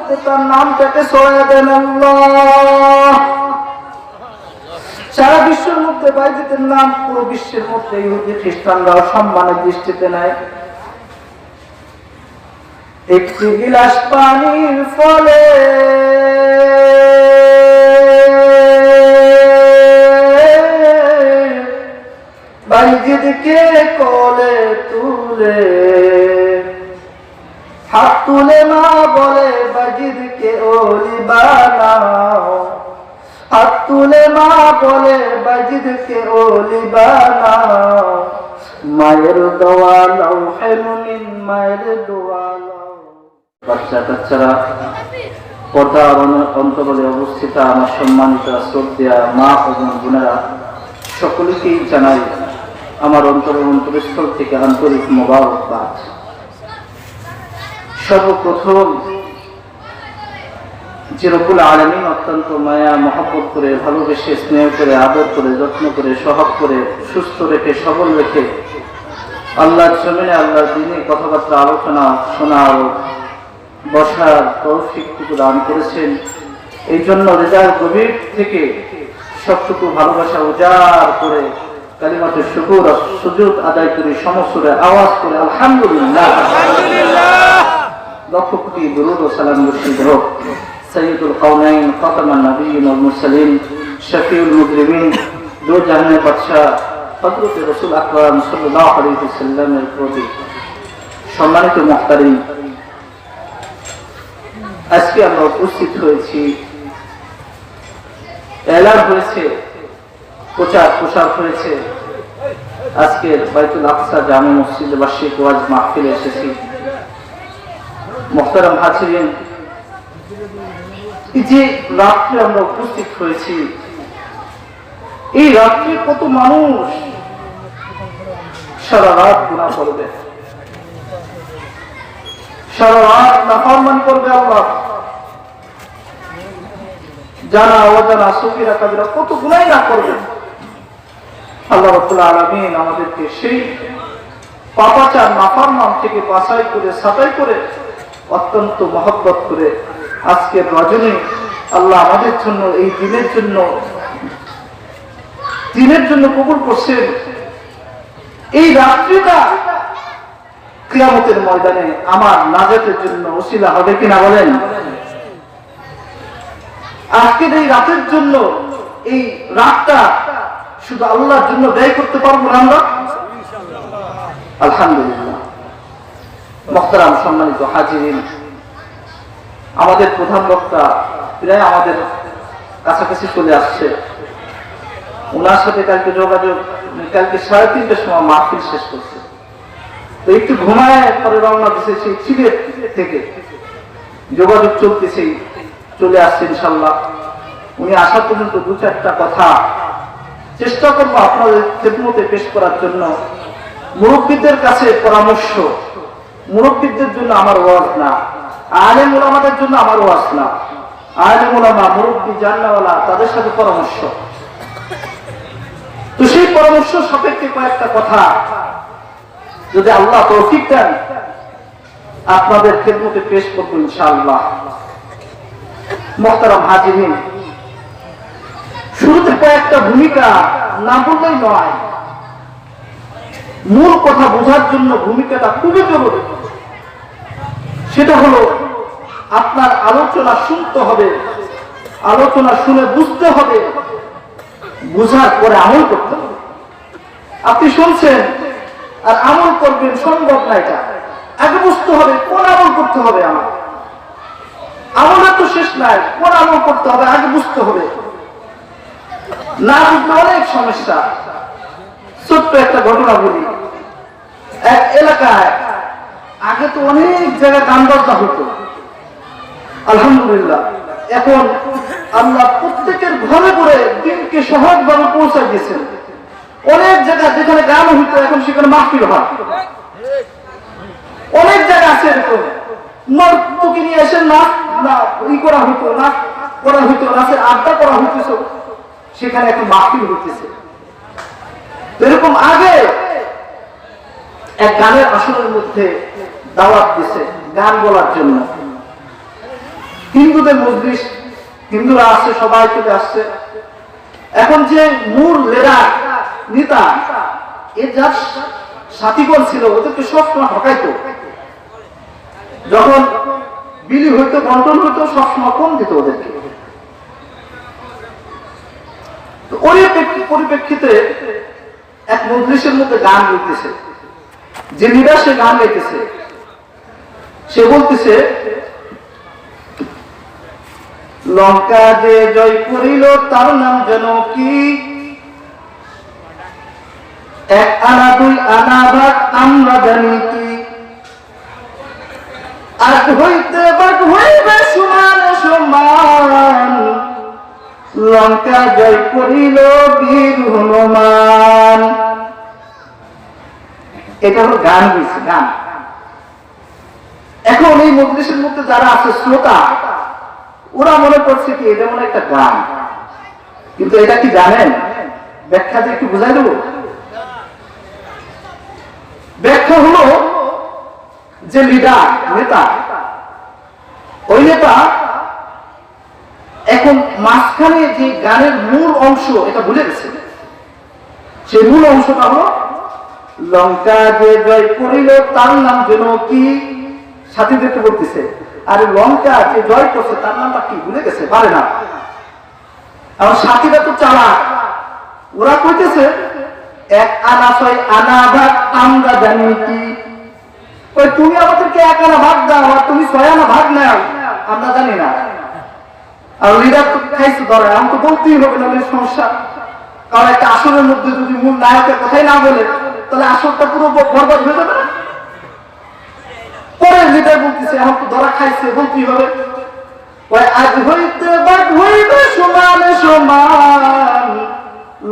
মধ্যে তার নামটাকে ছড়িয়ে দেন আল্লাহ। সারা বিশ্বের মধ্যে বাইজিদের নাম পুরো বিশ্বের মধ্যে ইহুদি খ্রিস্টানরাও সম্মানের দৃষ্টিতে নেয়। একটি গিলাস পানির ফলে বাইজিদকে কোলে তুলে হাত তুলে মা বলে বাইজিদকে ওলি বানাও, হাত তুলে মা বলে বাইজিদকে ওলি বানাও, মায়ের দোয়া লও হে মুমিন মায়ের দোয়া লও। বাচ্চা কাচ্চারা, পর্দার অন্তরালে অবস্থিত আমার সম্মানিত শ্রদ্ধেয়া মা ও বোনেরা, সকলকেই জানাই আমার অন্তরস্থল থেকে আন্তরিক মোবারকবাদ। সর্বপ্রথম যে রব্বুল আলামিন অত্যন্ত মায়া মহব্বত করে, ভালোবেসে, স্নেহ করে, আদর করে, যত্ন করে, সহব করে, সুস্থ রেখে, সবল রেখে আল্লাহর জমিনে আল্লাহর দ্বীনে কথাবার্তা আলোচনা শোনার বসার তৌফিকটুকু দান করেছেন। এই জন্য হৃদয়ের গভীর থেকে সবটুকু ভালোবাসা উজাড় করে কালিমাতুশ শুকর ও সুজুদ আদায় করি, সমস্বরে আওয়াজ করে আলহামদুলিল্লাহ। লক্ষ কোটি দুরূদ ও সালাম বর্ষিত হোক সাইয়্যিদুল কাওনাইন খাতামান নবিয়্যিন ওয়াল মুরসালিন শফিউল মুজরিমিন দো জাহানের বাদশা হযরত রাসূল আকরাম সাল্লাল্লাহু আলাইহি ওয়াসাল্লামের প্রতি। সম্মানিত মুহতারিম, আজকে আমরা উপস্থিত হয়েছি, এলান হয়েছে, প্রচার হয়েছে, আজকের বাইতুল আকসা জামে মসজিদে বার্ষিক ওয়াজ মাহফিলে এসেছি। মুহতারাম হাজিরিন, এই যে রাত্রে আমরা উপস্থিত হয়েছি, এই রাত্রে কত মানুষ সারা রাত গুনাহ করবে, সারা রাত নাফরমানি করবে আল্লাহ, জানা অজানা সগীরা কাবিরা কত গুনাহ না করবে। আল্লাহ রাব্বুল আলামিন আমাদেরকে সেই পাপাচার নাফরমান থেকে বাছাই করে, ছাঁটাই করে, অত্যন্ত মহব্বত করে আজকের রজনী আল্লাহ আমাদের জন্য এই দিনের জন্য কবুল করছেন। এই রাত্রিটা কিয়ামতের ময়দানে আমার নাজাতের জন্য ওসিলা হবে কিনা বলেন? আজকের এই রাতের জন্য, এই রাতটা শুধু আল্লাহর জন্য ব্যয় করতে পারবো না আমরা? আলহামদুলিল্লাহ। মুহতারাম সম্মানিত হাজিরিন, আমাদের প্রধান বক্তা প্রায় আমাদের কাছাকাছি চলে আসছে। ওনার সাথে কালকে যোগাযোগ, কালকে 3:30টার সময় মাহফিল শেষ করছে, তো একটু ঘুমায় পরে রওনা দিছে সেই সিলেট থেকে, যোগাযোগ চলতেছে, চলে আসছে ইনশাল্লাহ। উনি আসা পর্যন্ত 2-4টা কথা চেষ্টা করবো আপনাদের খেদমতে পেশ করার জন্য। মুরব্বীদের কাছে পরামর্শ, মুরব্বীদের জন্য আমার ওয়াজ না, আলেম উলামাদের জন্য আমার ওয়াজ না। আলেম উলামা, মুরব্বী, জান্নাওয়ালা, তাদের সাথে পরামর্শ। তো সেই পরামর্শ সাপেক্ষে কয়েকটা কথা যদি আল্লাহ তৌফিক দেন আপনাদের খেদমতে পেশ করবো ইনশাআল্লাহ। মুহতারাম হাজিরিন, শুরুতে কয়েকটা ভূমিকা না বললেই নয়, মূল কথা বোঝার জন্য ভূমিকাটা খুবই জরুরি। সেটা হলো আপনার আলোচনা শুনতে হবে, আলোচনা শুনে বুঝতে হবে, বুঝার পরে আমল করতে হবে। আপনি শুনছেন আর আমল করবেন, সম্ভব না। এটা আগে বুঝতে হবে কোন আমল করতে হবে। আমার আমলের তো শেষ নাই, কোন আমল করতে হবে আগে বুঝতে হবে। না বুঝলে অনেক সমস্যা। ছোট্ট একটা ঘটনা বলি। এক এলাকায় আগে তো অনেক জায়গায় গান বাজনা হতো, আলহামদুলিল্লাহ এখন আল্লাহ প্রত্যেকের ঘরে ঘরে দিনকে সহজভাবে পৌঁছায় দিয়েছেন। অনেক জায়গায় যেখানে গান হইতো এখন সেখানে মাহফিল হয়। অনেক জায়গা আছে এরকম নর্তকী নিয়ে এসে নাচ করা হইতো, নাচ করা হইতো, নাচের আড্ডা করা হইতেছে, সেখানে এখন মাহফিল হইতেছে। এরকম আগে এক গানের আসরের মধ্যে দাওয়াত দিছে গান বলার জন্য। হিন্দুদের মজলিস, হিন্দুরা আসছে, সবাই চলে আসছে। এখন যে মূল নেতা এর যার সাথীগণ ছিল, ওদেরকে সবসময় ঠকাইতো। যখন বিলি হইতো, বন্টন হইতো, সবসময় কম দিত ওদেরকে। ওই পরিপ্রেক্ষিতে এক মজলিসের মধ্যে গান গাইতেছে, যে লিডার সে গান গাইতেছে, সে বলতেছে, লঙ্কা যে জয় করিল তার নাম যেন কি, এক আনা দুই আনা ভাগ আমরা জানি কি, আজ হইতে বাদ হইবে সমান সমান, লঙ্কা জয় করিল বীর হনুমান। এটা হলো গান হয়েছে, গান। এখন এই মজলিসের মধ্যে যারা আছে শ্রোতা, ওরা মনে করছে কি এটা মনে একটা গান, কিন্তু এটা কি জানেন? ব্যাখ্যা দিয়ে একটু বুঝাই দেবো। ব্যাখ্যা হলো যে লিডার, নেতা, ওই নেতা এখন মাঝখানে যে গানের মূল অংশ এটা ভুলে গেছে। সেই মূল অংশটা হলো লঙ্কা যে জয় করিল তার নাম যেন কি, সাথীদেরকে বলতেছে, আরে লঙ্কা যে জয় করছে তার নামটা কি ভুলে গেছে, পারে না। আর সাথীরা তো চালাক, ওরা কইতেছে এক আনা ছয় আনা ভাগ আমরা জানি কি, ওই তুমি আমাদেরকে এক আনা ভাগ দাও আর তুমি ছয় আনা ভাগ নাও, আমরা জানি না। আর লিডার তো খাইছে ধরে, আমি তো বলতেই হবে না সমস্যা। কারণ একটা আসরের মধ্যে যদি মূল নায়কের কথাই না বলে, তাহলে আসরটা পুরো বরবাদ হয়ে যাবে না। পরে লিডার বলতেছে এখন তো ধরা খাইছে, বলতেই হবে, ওই আজ হইতে বাদ হইবে সমান সমান,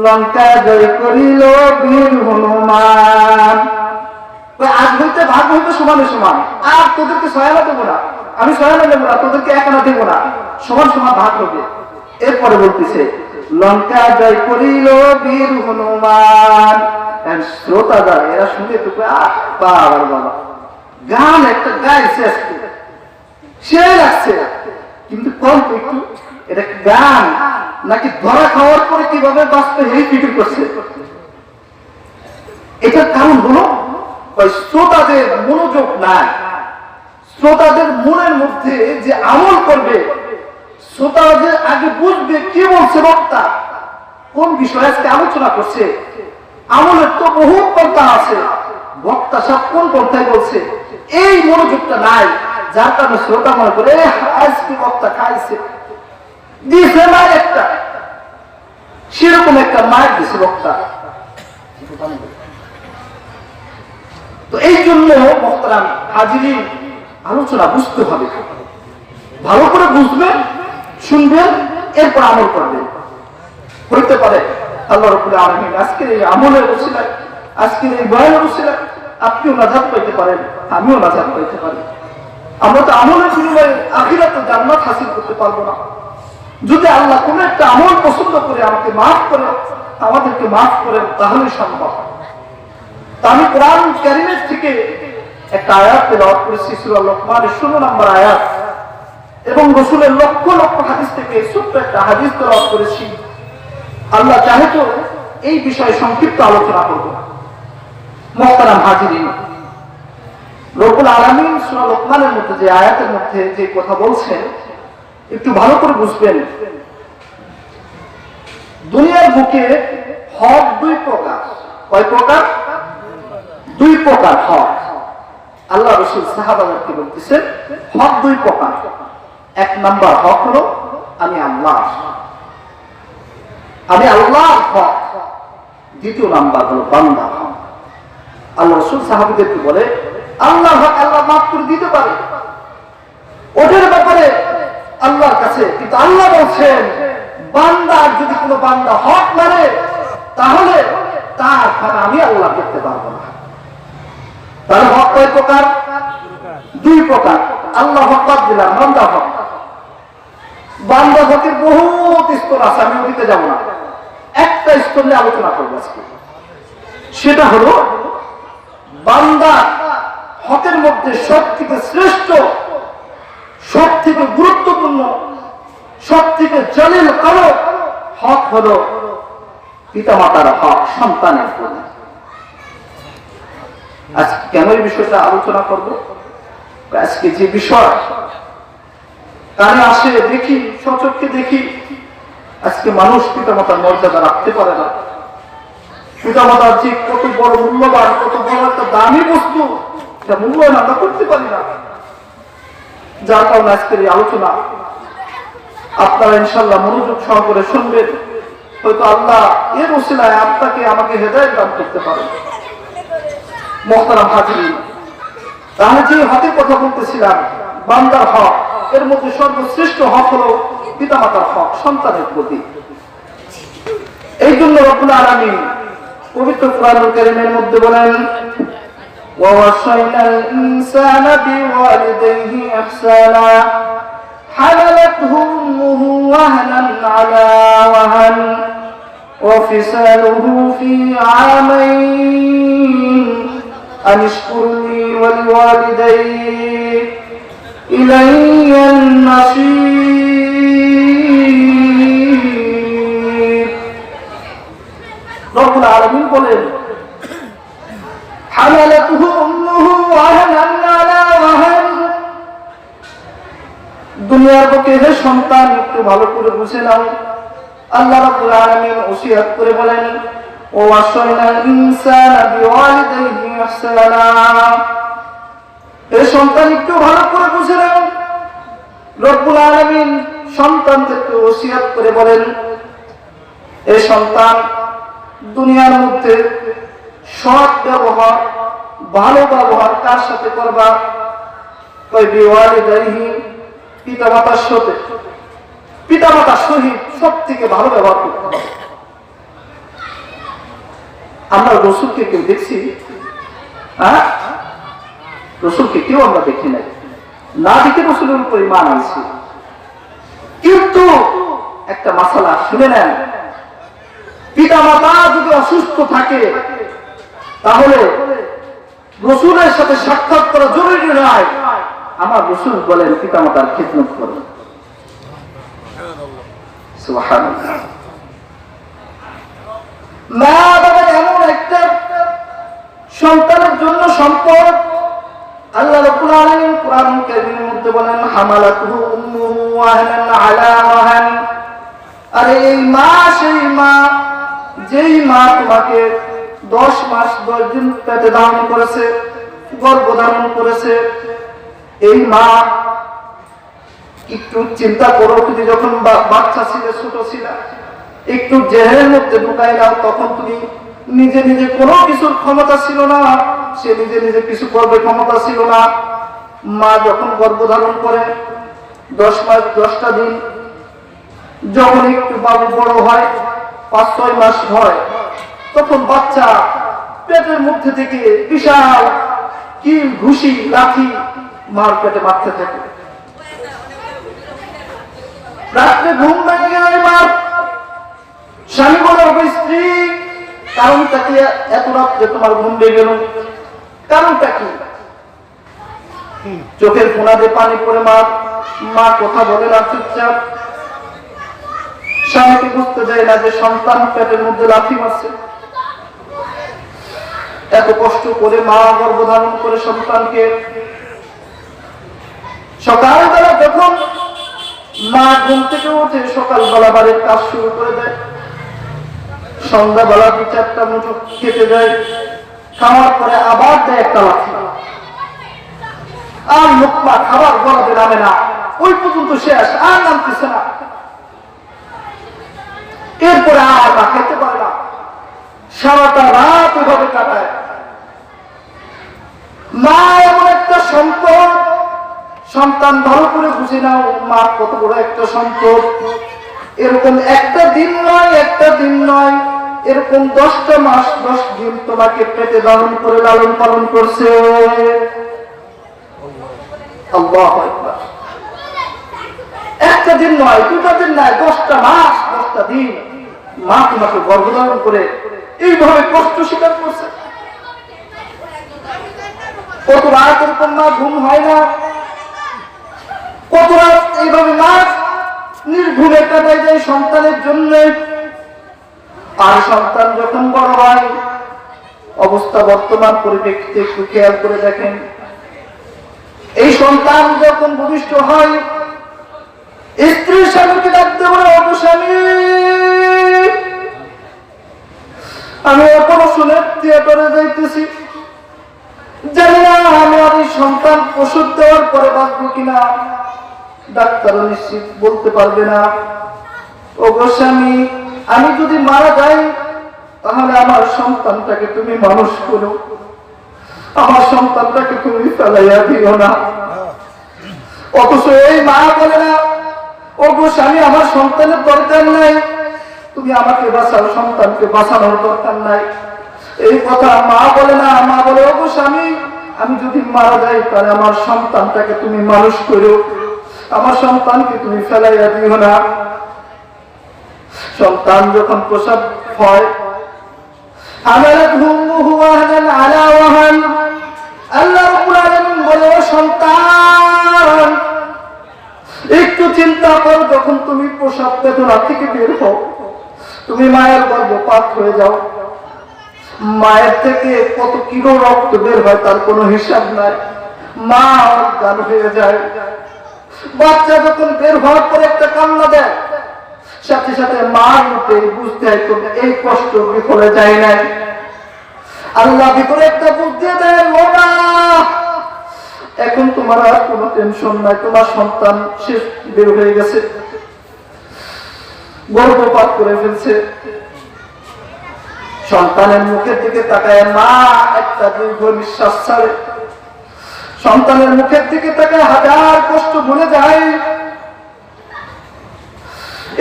লঙ্কা জয় করিল বীর হনুমান। ওই আজ হইতে ভাগ হইবে সমান সমান, আর তোদেরকে সহায়তা দেবো না, আমি সহায়তা দেবো না, তোদেরকে একানা দেবো না, সমান সমান ভাগ হবে। এরপরে বলতেছে লঙ্কা জয় করিল বীর হনুমান। শ্রোতা যারা এরা শুনে তো বাবা গান একটা গাইছে আজকে, সে লাগছে, কিন্তু কম একটু এটা গান নাকি ধরা খাওয়ার পরে কিভাবে বাঁচতে এই ফিকির করছে। এটার কারণ হলো ওই শ্রোতাদের মনোযোগ নাই, শ্রোতাদের মনের মধ্যে যে আমল করবে, শ্রোতাদের আগে বুঝবে কি বলছে বক্তা, কোন বিষয়ে আজকে আলোচনা করছে। আমলের তো বহু পন্থা আছে, বক্তা সব কোন পন্থায় বলছে, এই মনোযোগটা নাই, যার কারণে শ্রোতা মনে করে আজকে বক্তা খাইছে, দিছে মায়ের একটা, সেরকম একটা মায়ের দিছে বক্তা। তো এই জন্য মোহতারাম হাজিরিন, আলোচনা বুঝতে হবে, ভালো করে বুঝবেন, শুনবেন, এরপর আমল করবেন। হইতে পারে আল্লাহ রাব্বুল আলামিন আজকের এই আমলের ওসিলায়, আজকের এই বয়ানের ওসিলায় আপনিও নাজাত পাইতে পারেন, আমিও নাজাত পাইতে পারি। আমরা তো আমলের বিনিময়ে আখিরাতে জান্নাত হাসিল করতে পারবো না। যদি আল্লাহ কোন একটা আমল পছন্দ করে আমাকে মাফ করে, আমাদেরকে মাফ করেন, তাহলে সম্ভব। তা আমি কোরআন কারীমের থেকে একটা আয়াত তেলাওয়াত করেছি, সূরা লোকমানের 16 নম্বর আয়াত, এবং রাসূলের লক্ষ লক্ষ হাদিস থেকে ছোট্ট একটা হাদিস তেলাওয়াত করেছি। আল্লাহ চাহে তো এই বিষয়ে সংক্ষিপ্ত আলোচনা করব। মুহতারাম হাজিরিন, রব্বুল আলামিন সূরা লোকমানের মধ্যে যে আয়াতের মধ্যে যে কথা বলছেন, একটু ভালো করে বুঝবেন। দুনিয়ার বুকে হক দুই প্রকার। কয় প্রকার? দুই প্রকার হক। আল্লাহ রাসূল সাহাবাদেরকে বলতেছেন হক দুই প্রকার। এক নাম্বার হক হলো আমি আল্লাহ, আমি আল্লাহর হক। দ্বিতীয় নাম্বার হলো বান্দা হক। আল্লাহ রাসূল সাহাবীদেরকে বলে আল্লাহ হক আল্লাহ মাফ করে দিতে পারে, ওদের ব্যাপারে আল্লাহর কাছে, কিন্তু আল্লাহ বলছেন বান্দা যদি কোনো বান্দা হক মানে, তাহলে তার খানা আমি আল্লাহ করতে পারবো না। তাহলে হক কয় প্রকার? দুই প্রকার। আল্লাহ হক বাদ দিলাম, বান্দা হক। বান্দা হকের বহুত স্তর আছে, আমি ওদিকে যাবো না, একটা স্তর নিয়ে আলোচনা করবো আজকে। সেটা হলো বান্দা হকের মধ্যে সব থেকে শ্রেষ্ঠ সব থেকে গুরুত্বপূর্ণ, সব থেকে জলিল কারো হক হলো পিতামাতার হক সন্তানের প্রতি। আজকে কেন এই বিষয়টা আলোচনা করব? আজকে যে বিষয় কানে আসে, দেখি, সচক্ষে দেখি, আজকে মানুষ পিতামাতার মর্যাদা রাখতে পারে না। পিতামাতার যে কত বড় মূল্যবান, কত বড় একটা দামি বস্তু, এটা মূল্যায়ন আমরা করতে পারি না। যার কারণে আজকের এই আলোচনা আপনারা ইনশাআল্লাহ মনোযোগ সহকারে শুনবেন। হয়তো আল্লাহ এর ওসিলায় আপনাকে আমাকে হেদায়েত দান করতে পারেন। মুহতারাম হাজিরিন, তাহলে যে হকের কথা বলতেছিলাম, বান্দার হক, এর মধ্যে সর্বশ্রেষ্ঠ হক হলো পিতামাতার হক সন্তানের প্রতি। এই জন্য রব্বুল আলামিন পবিত্র কোরআনুল কারীমের মধ্যে বলেন, وَوَصَّيْنَا الْإِنسَانَ بِوَالِدَيْهِ إِحْسَانًا حَمَلَتْهُ أُمُّهُ وَهْنًا عَلَى وَهْنٍ وَفِصَالُهُ فِي عَامَيْنِ أَنِ اشْكُرْ لِي وَلِوَالِدَيْكَ إِلَيَّ النَّصِيرُ। রব্বুল আলামিন বলেন, حملته أمه وهنا على وهن। দুনিয়ার বুকে হে সন্তান, একটু ভালো করে বুঝে নাও। আল্লাহ রাব্বুল আলামিন ওসিয়ত করে বলেন, ওয়াসাইনাল ইনসানা বিওয়ালিদাইহি ইহসানা। হে সন্তান, একটু ভালো করে বুঝে নাও। রব্বুল আলামিন সন্তানদেরকে ওসিয়ত করে বলেন, হে সন্তান, দুনিয়ার মধ্যে সৎ ব্যবহার, ভালো ব্যবহার কার সাথে করবা? বিওয়ালিদাইহি, পিতামাতার সাথে। পিতামাতার সহিত সব থেকে ভালো ব্যবহার করতে হবে। আমরা রসুলকে কেউ দেখছি? হ্যাঁ, রসুলকে কেউ আমরা দেখি নাই, না দেখে রসুলের উপর ঈমান আনছি। কিন্তু একটা মাসালা শুনে নেন, পিতামাতা যদি অসুস্থ থাকে তাহলে রসুলের সাথে সাক্ষাৎ করা জরুরি নয়। আমার রসুল বলেন পিতামাতার খিদমত করুন। সুবহানাল্লাহ। মা বাবা এমন একটা সন্তানের জন্য সম্পদ। আল্লাহ রাব্বুল আলামিন কোরআনুল কারীমের মধ্যে বলেন, হামালাতুহু উম্মুহু ওয়াহনান আলা ওয়াহন। আরে এই মা সেই মা, যেই মা তোমাকে 10 মাস 10 দিন পেটে ধারণ করেছে, গর্ভধারণ করেছে। এই মা, একটু চিন্তা করো, তুমি যখন বাচ্চা ছিলে, ছোট ছিল, একটু জেহেনের মধ্যে ঢুকাই নাও, তখন তুমি নিজে নিজে কোনো কিছুর ক্ষমতা ছিল না, সে নিজে নিজে কিছু করবে ক্ষমতা ছিল না। মা যখন গর্ভধারণ করে 10 মাস 10টা দিন, যখন একটু বাবু বড় হয়, 5-6 মাস হয়, তখন বাচ্চা পেটের মধ্যে থেকে বিশাল কিল, ঘুষি, লাঠি মার পেটে মারতে থাকে। রাত্রে ঘুম ভেঙে গেলে মার স্বামী বলে, স্ত্রী, কারণটা কি এত রাত্রে তোমার ঘুম ভেঙে গেল? কারণটা কি? চোখের কোনা দিয়ে পানি পড়ে মা কথা বলে না, চুপচাপ। স্বামীকে বুঝতে দেয় না যে সন্তান পেটের মধ্যে লাথি মারছে। এত কষ্ট করে মা গর্ভধারণ করে সন্তানকে। সকালবেলা যখন মা ঘুম থেকে উঠে সকালবেলা বাড়ির কাজ শুরু করে দেয়, সন্ধ্যাবেলা 2-4টা মুঠো খেতে দেয়, খাওয়ার পরে আবার দেয় একটা লাথি। আর মুখমা খাবার গলাতে নামে না, ওই পর্যন্ত শেষ, আর নামতেছে না। এরপরে আর মা খেতে পারে না, সারাটা রাত এভাবে কাটায়। মা এমন একটা সম্পদ, সন্তান ভালো করে বুঝে নাও, মা কত বড় একটা সম্পদ। এরকম একটা দিন নয়, এরকম 10টা মাস 10 দিন তোমাকে পেটে ধারণ করে লালন পালন করছে। আল্লাহু আকবার। একটা দিন নয়, 2টা দিন নয়, 10টা মাস 10টা দিন মা তোমাকে গর্ভধারণ করে এইভাবে কষ্ট স্বীকার করছে। কত রাত এরকম মা ঘুম হয় না, কত রাত এইভাবে মাস নির্ঘুমে কাটাই যায় সন্তানের জন্য। আর সন্তান যখন বড় হয়, অবস্থা বর্তমান পরিপ্রেক্ষিতে একটু খেয়াল করে দেখেন, এই সন্তান যখন ভূমিষ্ঠ হয়, স্ত্রীর স্বামীকে ডাকতে বলে, অত স্বামী আমি অপারেশনে থিয়েটারে যাইতেছি, জানি না আমার এই সন্তান ওষুধ দেওয়ার পরে বাঁচবো কিনা, ডাক্তারও নিশ্চিত বলতে পারবে না। ও গো স্বামী, আমি যদি মারা যাই তাহলে আমার সন্তানটাকে তুমি মানুষ করো, আমার সন্তানটাকে তুমি ফেলাইয়া দিও না। অথচ এই মা বলে না, ও গো স্বামী আমার সন্তানের দরকার নাই, তুমি আমাকে বাঁচাও, সন্তানকে বাঁচানোর দরকার নাই। এই কথা মা বলে না, মা বলে, ও গো স্বামী আমি যদি মারা যাই তাহলে আমার সন্তানটাকে তুমি মানুষ করো, আমার সন্তানকে তুমি ফেলাইয়া দিও না। সন্তান যখন প্রসব হয়, আল্লাহ রাব্বুল আলামিন বলে, ও সন্তান একটু চিন্তা করো, যখন তুমি প্রসব বেদনা থেকে বের হও, তুমি মায়ের গর্ভপাত হয়ে যাও, মায়ের থেকে কত কিলো রক্ত বের হয় তার কোনো হিসাব নাই, মা অজ্ঞান হয়ে যায়। বাচ্চা যখন বের হওয়ার পরে একটা কান্না দেয়, সাথে সাথে মার মধ্যে বুঝতে হয় এই কষ্ট বিফলে যায় নাই। আল্লাহ ভিতরে একটা বুঝতে দেয়, ও মা এখন তোমার আর কোনো টেনশন নাই, তোমার সন্তান শেষ বের হয়ে গেছে, গর্ভপাত করে ফেলছে। সন্তানের মুখের দিকে তাকায় মা একটা দীর্ঘ নিঃশ্বাস ছাড়ে, সন্তানের মুখের দিকে তাকায় হাজার কষ্ট ভুলে যায়।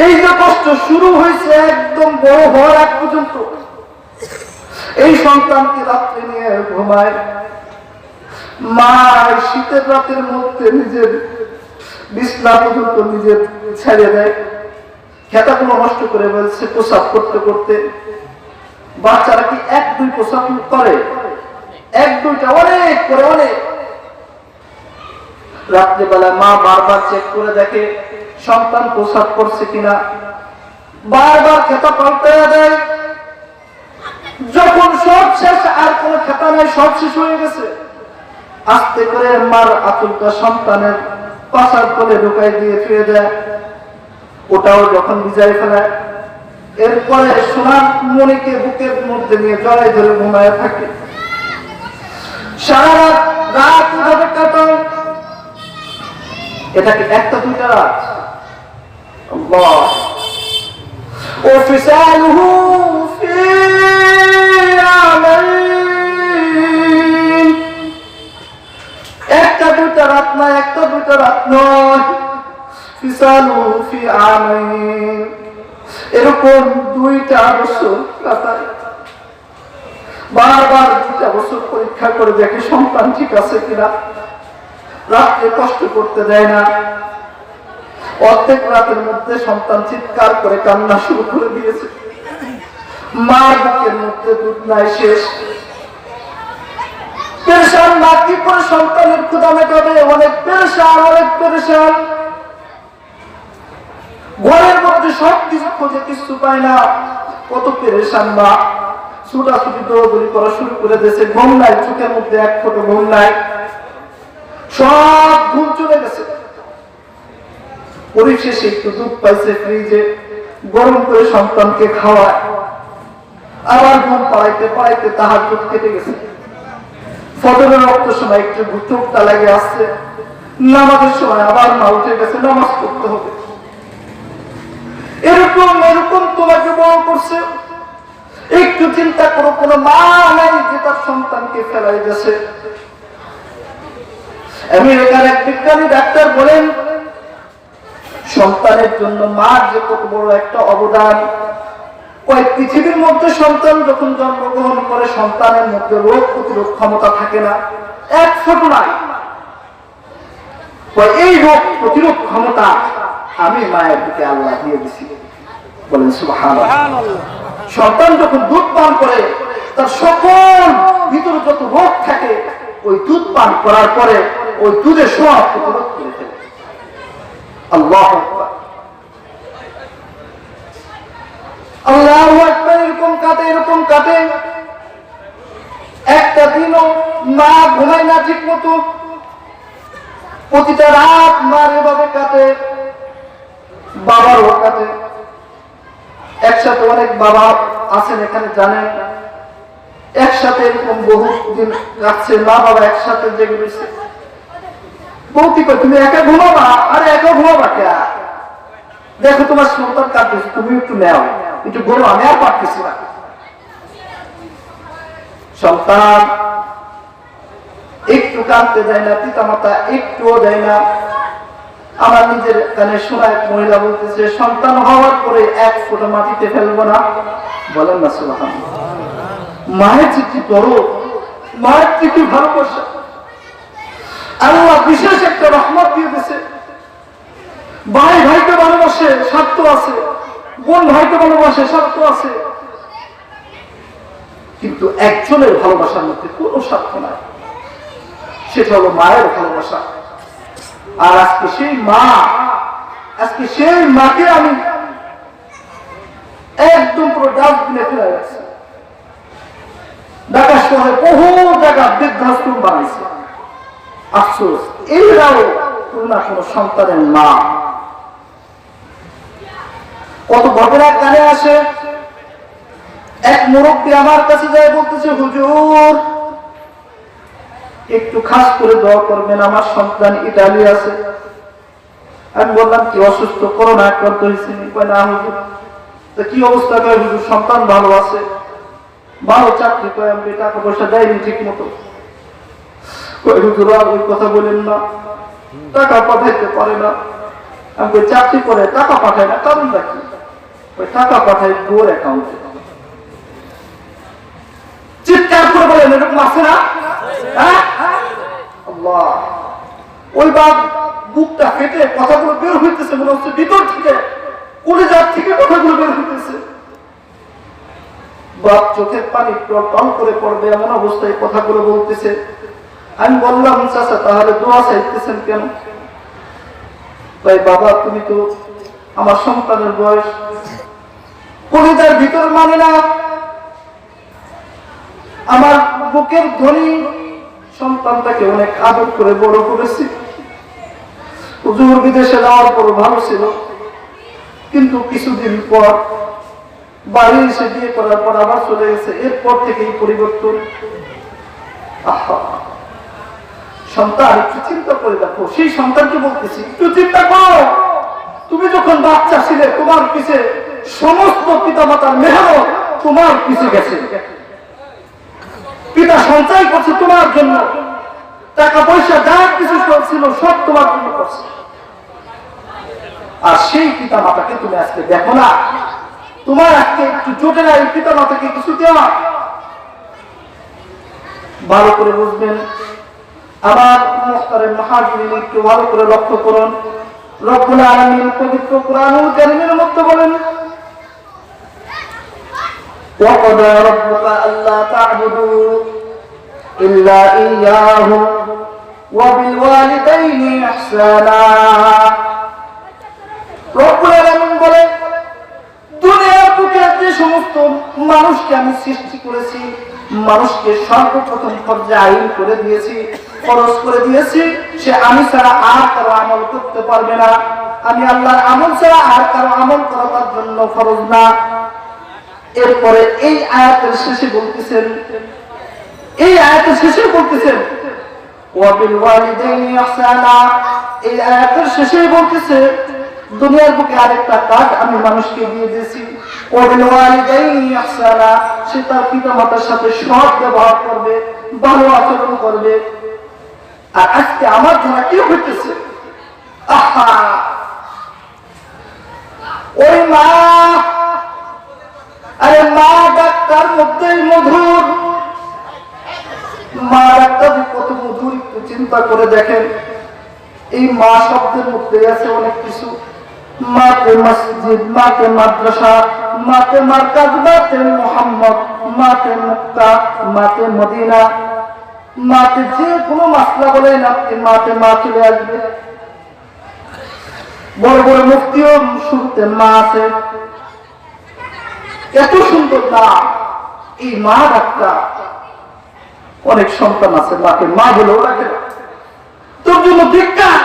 এই যে কষ্ট শুরু হয়েছে একদম বড় হওয়ার আগ পর্যন্ত, এই সন্তানকে রাত্রে নিয়ে ঘুমায়, মা শীতের রাতের মধ্যে নিজের বিছনা পর্যন্ত নিজের ছেড়ে দেয়, খেতাগুলো নষ্ট করে বলছে প্রসাব করতে করতে। বাচ্চারা কি এক দুই প্রসাব করে? এক দুইটা অনেক করে, অনেক। রাত্রিবেলা মা বারবার চেক করে দেখে সন্তান প্রসাব করছে কিনা, বারবার খেতা পাল্টে দেয়। যখন সব শেষ, আর কোন খেতা নাই, সব শেষ হয়ে গেছে, আস্তে করে মার আঁচলটা সন্তানের পাশার তলে ঢুকাই দিয়ে ফিরে দেয়, ওটাও যখন ভিজাই ফেলায়। এরপরে সোনার মণিকে বুকের মধ্যে নিয়ে জড়াই ধরে ঘুমায় থাকে। সারা রাত এভাবে কাটায়। এটাকে একটা দুইটা রাত, ও ফিসালুহু ফি আমাইন, একটা দুইটা রাত নয়, একটা দুইটা রাত নয়, ফিসালুহু ফি আমাইন, এরকম 2টা বছর কাটায়। বারবার 2টা বছর পরীক্ষা করে দেখে সন্তান ঠিক আছে কিনা, রাত্রে কষ্ট করতে দেয় না। অর্ধেক রাতের মধ্যে সন্তান চিৎকার করে কান্না শুরু করে দিয়েছে, মার বুকের মধ্যে দুধ নাই, শেষ। পেরেশান মা কি করে সন্তানের ক্ষুধা মেটাবে, অনেক পেরেশান, অনেক পেরেশান। ঘরের মধ্যে সব কিছু খোঁজে, কিছু পায় না, কত পেরেশান মা। ছুটাছুটি দৌড়দৌড়ি করা শুরু করে দিয়েছে, ঘুম নাই, চোখের মধ্যে এক ফোঁটা ঘুম নাই, সব ঘুম চলে গেছে। পরিশেষে একটু দুধ পাইছে ফ্রিজে, গরম করে সন্তানকে খাওয়ায়। আবার ঘুম পাড়াইতে পাড়াইতে তাহাজ্জুদ কেটে গেছে। ফজরের রক্ত সময় একটু চোখটা লাগে আসছে, নামাজের সময় আবার মা উঠে গেছে, নামাজ পড়তে হবে। এরকম এরকম তোমাকে বড় করছে। একটু চিন্তা করো, কোন মা নাই যে তার সন্তানকে ফেলাই গেছে। আমেরিকার এক বিজ্ঞানী ডাক্তার বলেন, সন্তানের জন্য মার যে কত বড় একটা অবদান। ওই পৃথিবীর মধ্যে সন্তান যখন জন্মগ্রহণ করে, সন্তানের মধ্যে রোগ প্রতিরোধ ক্ষমতা থাকে না, এক ছোট নাই। এই রোগ প্রতিরোধ ক্ষমতা আমি মায়ের দিকে আল্লাহ দিয়ে দিছি, বলেন সুবহানাল্লাহ। সন্তান যখন দুধ পান করে, তার সকল ভিতরে যত রোগ থাকে, ওই দুধ পান করার পরে ওই দুধে সব প্রতিরোধ করে ফেলে। আল্লাহু আকবার, আল্লাহু আকবার। এরকম কাটে একটা দিনও মা ঘুমায় না ঠিক মতো, প্রতিটা রাত মার এভাবে কাটে, বাবারও কাটে। একসাথে অনেক বাবা আছেন এখানে জানেন, একসাথে এরকম বহু দিন কাটছে, মা বাবা একসাথে জেগে রয়েছে। বলতে কই তুমি একা ঘুমাবা? আরে একা ঘুমাবা কে? দেখো তোমার সন্তান কাঁদতেছে, তুমি একটু নেও, একটু বলো, আমি আর পারতেছি না। সন্তান একটু কাঁদতে দেয় না, পিতা মাতা একটুও দেয় না। আমার নিজের কানে শোনা এক মহিলা বলতেছে, সন্তান হওয়ার পরে এক ফোঁটা মাটিতে ফেলবো না। বলেন না সুবহানাল্লাহ। মায়ের চিঠি দরদ, মায়ের চিঠি ভালোবাসা আল্লাহ বিশেষ একটা রহমত দিয়ে দিয়েছে। ভাই ভাইকে ভালোবাসে, স্বার্থ আছে, বোন ভাইকে ভালোবাসে, স্বার্থ আছে, কিন্তু একজনের ভালোবাসার মধ্যে কোনো স্বার্থ নাই, সেটা হলো মায়ের ভালোবাসা। আর আজকে সেই মাকে আমি একদম পুরো ডাস্টবিনে ফেলে রাখছি। ঢাকা শহরে বহু জায়গা বৃদ্ধাশ্রম বানাইছে। আফসোস, এরাও কোনো না কোনো সন্তানের মা। কত ঘটনা কানে আসে। এক মুরব্বী আমার কাছে যায়, বলতেছে, হুজুর একটু খাস করে দোয়া করবেন, আমার সন্তান ইতালি আছে। আমি বললাম, কি অসুস্থ? করোনা আক্রান্ত হয়েছে? না হুজুর। তো কি অবস্থা? কয় হুজুর সন্তান ভালো আছে, ভালো চাকরি করে, আমি টাকা পয়সা দেয়নি ঠিক মতো। কয় হুজুর আর ওই কথা বলেন না, টাকা পাঠাইতে পারে না। আমি চাকরি করে টাকা পাঠায় না, কারণটা কি? ওই টাকা পাঠায় বোর অ্যাকাউন্টে। চিৎকার করে বলেন, এরকম আছে না? আল্লাহ, ওই বাপ বুকটা ফেটে কথাগুলো বের হইতেছে, মনে হচ্ছে ভিতর থেকে, কলিজার থেকে কথাগুলো বের হইতেছে। বাপ চোখের পানি টল করে পড়বে এমন অবস্থায় কথাগুলো বলতেছে। আমি বললাম, চাচা তাহলে দোয়া চাইতেছেন কেন? ভাই বাবা, তুমি তো আমার সন্তানের বয়স, কলিজার ভিতর মানে না, আমার বুকের ধ্বনি, সন্তানটাকে অনেক আদর করে বড় করেছি। হুজুর বিদেশে যাওয়ার পর ভালো ছিল, কিন্তু কিছুদিন পর বাড়ি এসে বিয়ে করার পর আবার চলে গেছে। এরপর থেকেই পরিবর্তন। সন্তান একটু চিন্তা করে দেখো, সেই সন্তানকে বলতেছি, একটু চিন্তা করো। তুমি যখন বাচ্চা ছিলে, তোমার পিছে সমস্ত পিতা মাতার মেহনত তোমার পিছে গেছে। পিতা সঞ্চয় করছে তোমার জন্য, টাকা পয়সা যা কিছু ছিল সব তোমার জন্য করছে। আর সেই পিতা মাতাকে তুমি আজকে দেখো না, তোমার আজকে একটু জোটে না এই পিতা মাতাকে কিছু দেওয়া। ভালো করে বুঝবেন আমার মুখতারের মাহাজিরিন, একটু ভালো করে লক্ষ্য করুন। রব্বুল আলামিন পবিত্র কুরআনুল কারীমের মধ্যে বলেন, وَقَضَى رَبُّكَ أَلَّا تَعْبُدُوا إِلَّا إِيَّاهُ وَبِالْوَالِدَيْنِ إِحْسَانًا। রব্বুল আলামিন বলেন, দুনিয়ার বুকে যে সমস্ত মানুষকে আমি সৃষ্টি করেছি, মানুষকে সর্বপ্রথম পর্যায়ে আইন করে দিয়েছি, ফরজ করে দিয়েছি, সে আমি ছাড়া আর কারো আমল করতে পারবে না। আমি আল্লাহর আমল ছাড়া আর কারো আমল করা তার জন্য ফরজ না। এরপরে এই আয়াতের শেষে বলতেছেন, ওয়াবিল ওয়ালিদাইনি ইহসানা। এই আয়াতের শেষে বলতেছে, দুনিয়ার বুকে আরেকটা কাজ আমি মানুষকে দিয়ে দিয়েছি, ওয়াবিল ওয়ালিদাইনি ইহসানা। সে তার পিতা মাতার সাথে সৎ ব্যবহার করবে, ভালো আচরণ করবে। আর আজকে আমার ধারা কি হইতেছে, আহা, ওই মা, আরে মা ডাক্তার মধ্যেই মধুর, মা ডাক্তার কত মধুর, একটু চিন্তা করে দেখেন। এই মা শব্দের মধ্যে আছে অনেক কিছু। মাতে মসজিদ, মাতে মাদ্রাসা, মাতে মারকাজ, মাতে মুহাম্মদ, মাতে মুক্তা, মাতে মদিনা, মাতে যে কোনো মাসলা বলেন আপনি, মাতে মা চলে আসবে। বড় বড় মুফতিও শুরুতে মা আছে, এত সুন্দর না এই মা ডাক্তার। অনেক সন্তান আছে মাকে মা বলেও ডাকে না। তোর জন্য ধিক্কার,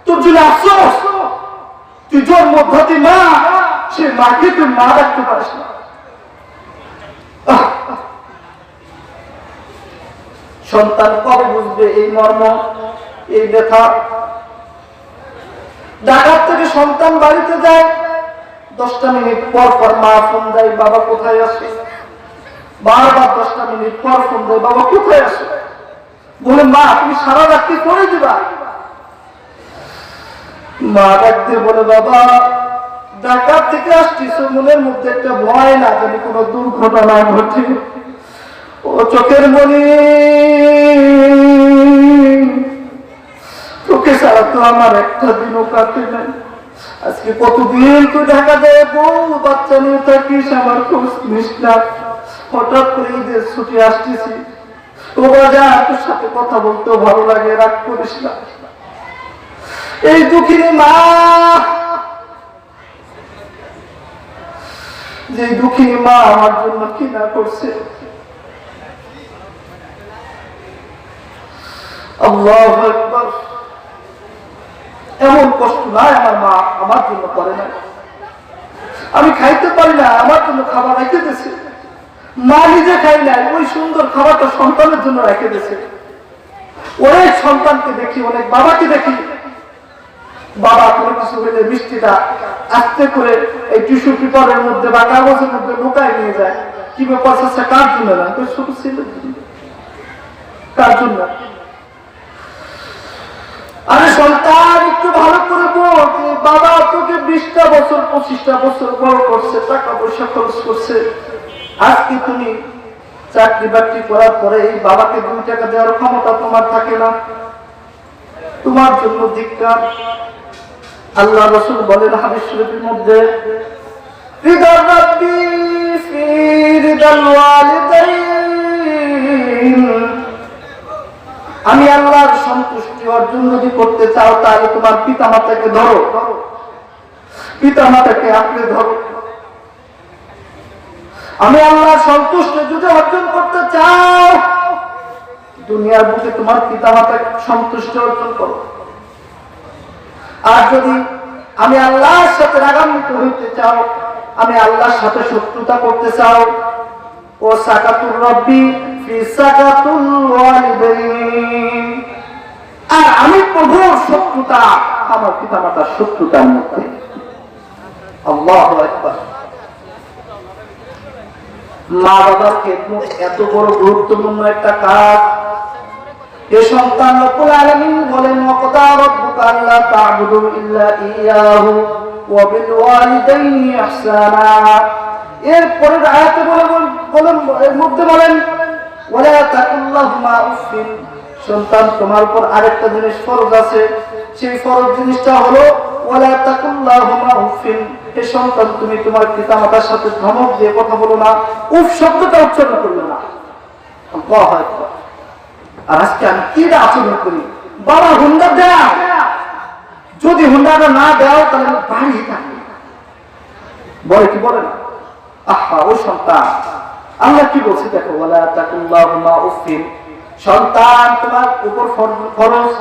তোর জন্য আফসোস, তুই জন্মধাতী মা, সে মাকে তুই মা ডাকতে পারিস না। সন্তান কবে বুঝবে এই মর্ম, এই ব্যথা? ঢাকার থেকে সন্তান বাড়িতে যায়, 10টা মিনিট পর পর মা ফোন দেয়, বাবা কোথায় আসে? বারবার 10টা মিনিট পর ফোন দেয়, বাবা কোথায় আসে? বলে মা তুমি সারা রাত্রি করে দিবা। মা ডাকতে বলে বাবা ঢাকার থেকে আসছিস, মনের মধ্যে একটা ভয়, না জানি কোনো দুর্ঘটনা ঘটে। ও চোখের মনি, তোকে ছাড়া তো আমার একটা দিনও কাটে নাই। আজকে কতদিন তুই ঢাকা যায় বউ বাচ্চা নিয়ে থাকিস, আমার খোঁজ নিস না। হঠাৎ করে ঈদের ছুটি আসতেছি, ও বাজা তোর সাথে কথা বলতেও ভালো লাগে, রাগ করিস না। এই দুঃখিনী মা, যে দুঃখিনী মা আমার জন্য কি না করছে। আল্লাহু আকবার। এমন কষ্ট নাই আমার মা আমার জন্য করে না। আমি খাইতে পারি না, আমার জন্য খাবার রেখে দিয়েছে। মা নিজে খাই নাই, ওই সুন্দর খাবারটা সন্তানের জন্য রেখে দিয়েছে। অনেক সন্তানকে দেখি, অনেক বাবাকে দেখি, বাবা কোনো কিছু হলে মিষ্টিটা আস্তে করে এই টিস্যু পেপারের মধ্যে বা কাগজের মধ্যে লুকায় নিয়ে যায়। কি ব্যাপার, কার জন্য না, ছোট ছেলের জন্য। কার জন্য? আরে সন্তান একটু ভালো করে বল, বাবা তোকে 20টা বছর 25টা বছর বড় করছে, টাকা পয়সা খরচ করছে। আজকে তুমি চাকরি বাকরি করার পরে এই বাবাকে 2 টাকা দেওয়ার ক্ষমতা তোমার থাকে না, তোমার জন্য ধিক্কার। আল্লাহ রাসূল বলেন হাদিস শরীফের মধ্যে, রিদার রাব্বি ফি রিদাল ওয়ালিদাইন, আমি আল্লাহর সন্তুষ্টি অর্জন যদি করতে চাও তাহলে তোমার পিতামাতাকে ধরো, পিতামাতাকে আঁকড়ে ধরো। আমি আল্লাহর সন্তুষ্টি যদি অর্জন করতে চাও, দুনিয়ার বুকে তোমার পিতামাতাকে সন্তুষ্ট অর্জন করো। আর যদি আমি আল্লাহর সাথে রাগান্বিত হইতে চাও, আমি আল্লাহর সাথে শত্রুতা করতে চাও, ও সাকাতুর রব্বি ফি সাকাতুল ওয়ালিদাইন, আর আমি প্রভুর শত্রুতা আমার পিতামাতার শত্রুতার মধ্যে। আল্লাহু আকবার। মা বাবার খেদমত এত বড় গুরুত্বপূর্ণ একটা কাজ। এ সন্তান রব্বুল আলামিন বলেন, ওয়াকাদা রাব্বুকা আল্লা তা'বুদু ইল্লা ইয়াহু ওয়া বিল ওয়ালিদাইনি ইহসানা। এরপরের আয়াতে এর মধ্যে বলেন, ওয়ালা তাকুল্লাহুমা উফিন, সন্তান তোমার উপর আরেকটা জিনিস ফরজ আছে। সেই ফরজ জিনিসটা হলো ওয়ালা তাকুল্লাহুমা উফিন, হে সন্তান তুমি তোমার পিতামাতার সাথে ধমক দিয়ে কথা বলো না, উফ শব্দটা উচ্চারণ করবে না। আল্লাহু আকবার। আর আজকে আমি কি আচরণ করি, বাবা হুন্ডা দাও, যদি হুন্ডাটা না দাও তাহলে বাড়ি থাকি, বলে কি বলে না? আহা ওই সন্তান, আল্লাহ কি বলছে দেখো, ওয়ালা তাকুল্লাহুমা উফিন, সন্তান তোমার উপর ফরজ,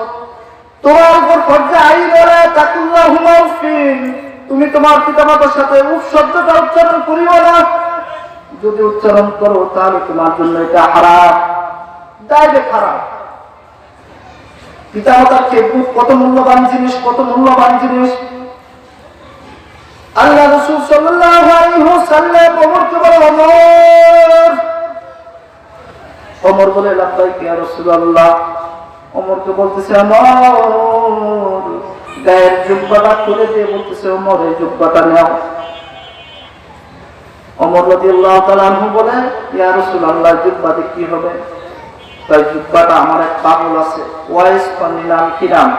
তোমার উপর ফরজ আইন, ওয়ালা তাকুল্লাহুমা উফিন, তুমি তোমার পিতামাতার সাথে উফ শব্দটা উচ্চারণ করিও না। যদি উচ্চারণ করো তাহলে তোমার জন্য এটা হারাম, ডাইরেক্ট হারাম। পিতামাতার খেদমত কত মূল্যবান জিনিস, কত মূল্যবান জিনিস। আল্লাহ রাসূল সাল্লাল্লাহু আলাইহি ওয়াসাল্লাম ওমরকে বলে, ওমর বলে লাব্বাইক ইয়া রাসূলুল্লাহ। ওমরকে বলতেছে, ওমর গায়ের জুব্বাটা খুলে দিয়ে বলতেছে, ওমর এই জুব্বাটা নাও। ওমর রাদিয়াল্লাহু তাআলা আনহু বলে, ইয়া রাসূলুল্লাহ জুব্বাতে কি হবে? তাই জুব্বাটা আমার এক পাগল আছে, ওয়াইস পানি নাম, কি নাম?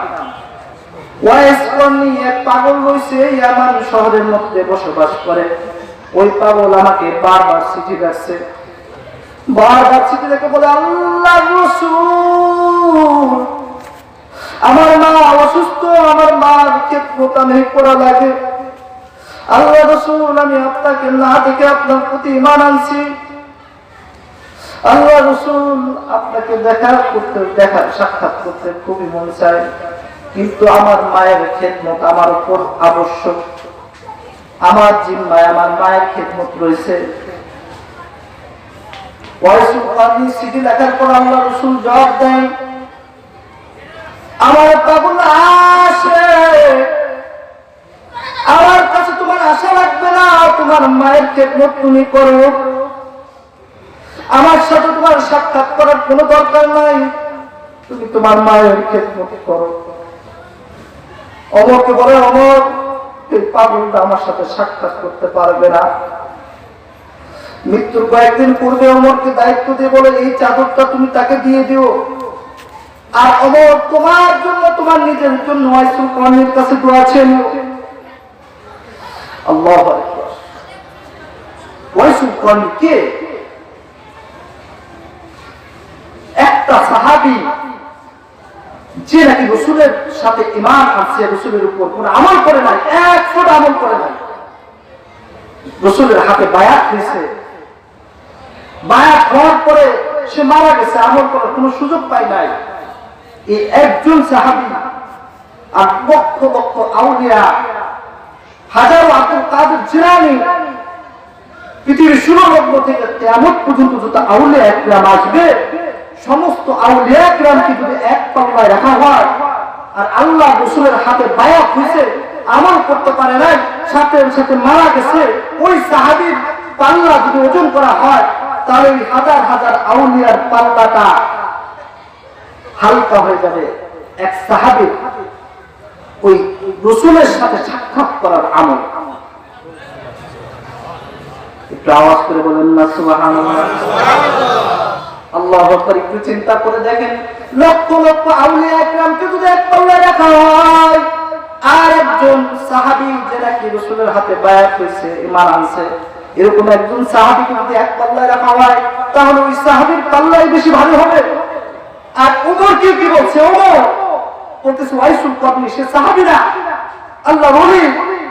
ওয়াইস পানি এক পাগল রয়েছে ইয়ামান শহরের মধ্যে বসবাস করে। ওই পাগল আমাকে বারবার চিঠি দিচ্ছে, বারবার চিঠি লিখে বলে, আল্লাহর রাসূল আমার মা অসুস্থ, আমার মার খেদমত আমি করা লাগে। আল্লাহ রাসূল, আমি আপনাকে না দেখে আপনার প্রতি ঈমান আনছি। আল্লাহ রাসূল, আপনাকে দেখা সাক্ষাৎ করতে খুবই মন চায়, কিন্তু আমার মায়ের খেদমত আমার উপর আবশ্যক। আমার জিম্মায় আমার মায়ের খেদমত রয়েছে। ওয়াইসুল কারনী চিঠি লেখার পর আল্লাহ রাসূল জবাব দেন, আমার পাগল আসে, আমার কাছে তোমার আশা লাগবে না, তোমার মায়ের খেদমত তুমি করো, আমার সাথে তোমার সাক্ষাৎ করার কোনো দরকার নাই, তুমি তোমার মায়ের খেদমত করো। অমরকে বলে, অমর, এই পাগলটা আমার সাথে সাক্ষাৎ করতে পারবে না। মৃত্যুর কয়েকদিন পূর্বে অমরকে দায়িত্ব দিয়ে বলে, এই চাদরটা তুমি তাকে দিয়ে দিও, আর অমর তোমার জন্য তোমার নিজের জন্য ওয়াইসুল কারনীর কাছে দোয়া চেয়ে নিও। আল্লাহু আকবার। ওয়াইসুল কারনী কে? একটা সাহাবী, যে নাকি রাসূলের সাথে ঈমান আনছে, রাসূলের উপর কোনো আমল করে নাই, এক ফোঁটা আমল করে নাই, রাসূলের হাতে বায়াত হয়েছে, বায়াত হওয়ার পরে সে মারা গেছে, আমল করার কোনো সুযোগ পায় নাই। এই একজন সাহাবী আর লক্ষ লক্ষ আউলিয়া, হাজারো আব্দুল কাদের জিলানী, পৃথিবীর শুরুলগ্ন থেকে কিয়ামত পর্যন্ত যত আউলিয়া একরাম আসবে, সমস্ত আউলিয়া একরামকে যদি এক পাল্লায় রাখা হয়, আর আল্লাহ রাসূলের হাতে বায়াত হয়েছে, আমল করতে পারে নাই, সাথে সাথে মারা গেছে, ওই সাহাবীর পাল্লা যদি ওজন করা হয়, তাহলে ওই হাজার হাজার আউলিয়ার পাল্লাটা হালকা হয়ে যাবে এক সাহাবীর ওই রাসূলের সাথে সাক্ষাৎ করার আমল। একটু আওয়াজ করে বলেন না সুবহানাল্লাহ। আল্লাহু আকবার। একটু চিন্তা করে দেখেন, লক্ষ লক্ষ আউলিয়া একরামকে যদি এক পাল্লায় রাখা হয়, আর একজন সাহাবী যে নাকি রাসূলের হাতে বায়াত হয়েছে, ঈমান আনছে, এরকম একজন সাহাবীকে যদি এক পাল্লায় রাখা হয়, তাহলে ওই সাহাবীর পাল্লাই বেশি ভারী হবে। আর ওমর কি বলছে? ওমর বলতেছে ওয়াইসুল কারনী সে সাহাবী না, আল্লাহর ওলি,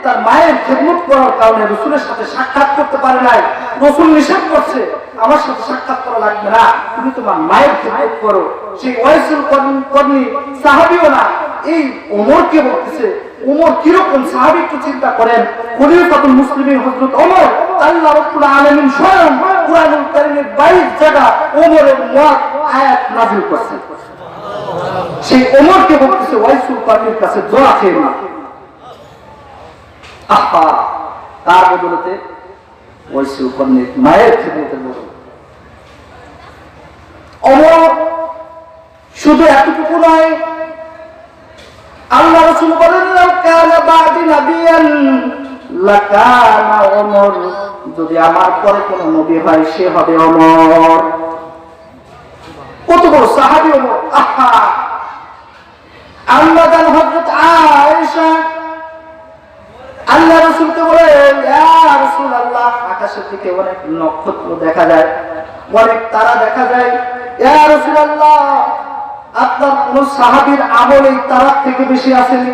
তার মায়ের খেদমত করার কারণে রাসূলের সাথে সাক্ষাৎ করতে পারে নাই। রাসূল নিষেধ করছে, আমার সাথে সাক্ষাৎ করা লাগবে না, তুমি তোমার মায়ের খেদমত করো। সেই ওয়াইসুল কারনী সাহাবীও না, এই ওমরকে বলতেছে। ওমর কিরকম সাহাবী একটু চিন্তা করেন। খলিফাতুল মুসলিমিন হযরত ওমর, আল্লাহ রাব্বুল আলামিন স্বয়ং কুরআনুল কারীমের 22 জায়গা ওমরের মত আয়াত নাযিল করেছেন। সেই ওমরকে বলতেছে ওয়াইসুল কারনীর কাছে দোয়া চেয়ে না। আহা, তার বদলতে ওয়াইসুল কারনীর মায়ের খেদমতের বদলে ওমর শুধু এতটুকু নয়, আল্লাহ রাসূল বলেন, লাউ কানা বাদি নাবিয়ান লাকানা ওমর, যদি আমার পরে কোন নবী হয় সে হবে ওমর। কত বড় সাহাবী ওমর! আহা, আম্মা জান হযরত আয়েশা আল্লাহ রাসূলকে বলেন, ইয়া রাসূলুল্লাহ, আকাশের দিকে অনেক নক্ষত্র দেখা যায়, অনেক তারা দেখা যায়, ইয়া রাসূলুল্লাহ, আপনার কোন সাহাবীর আমল এই তারার থেকে বেশি আসেনি?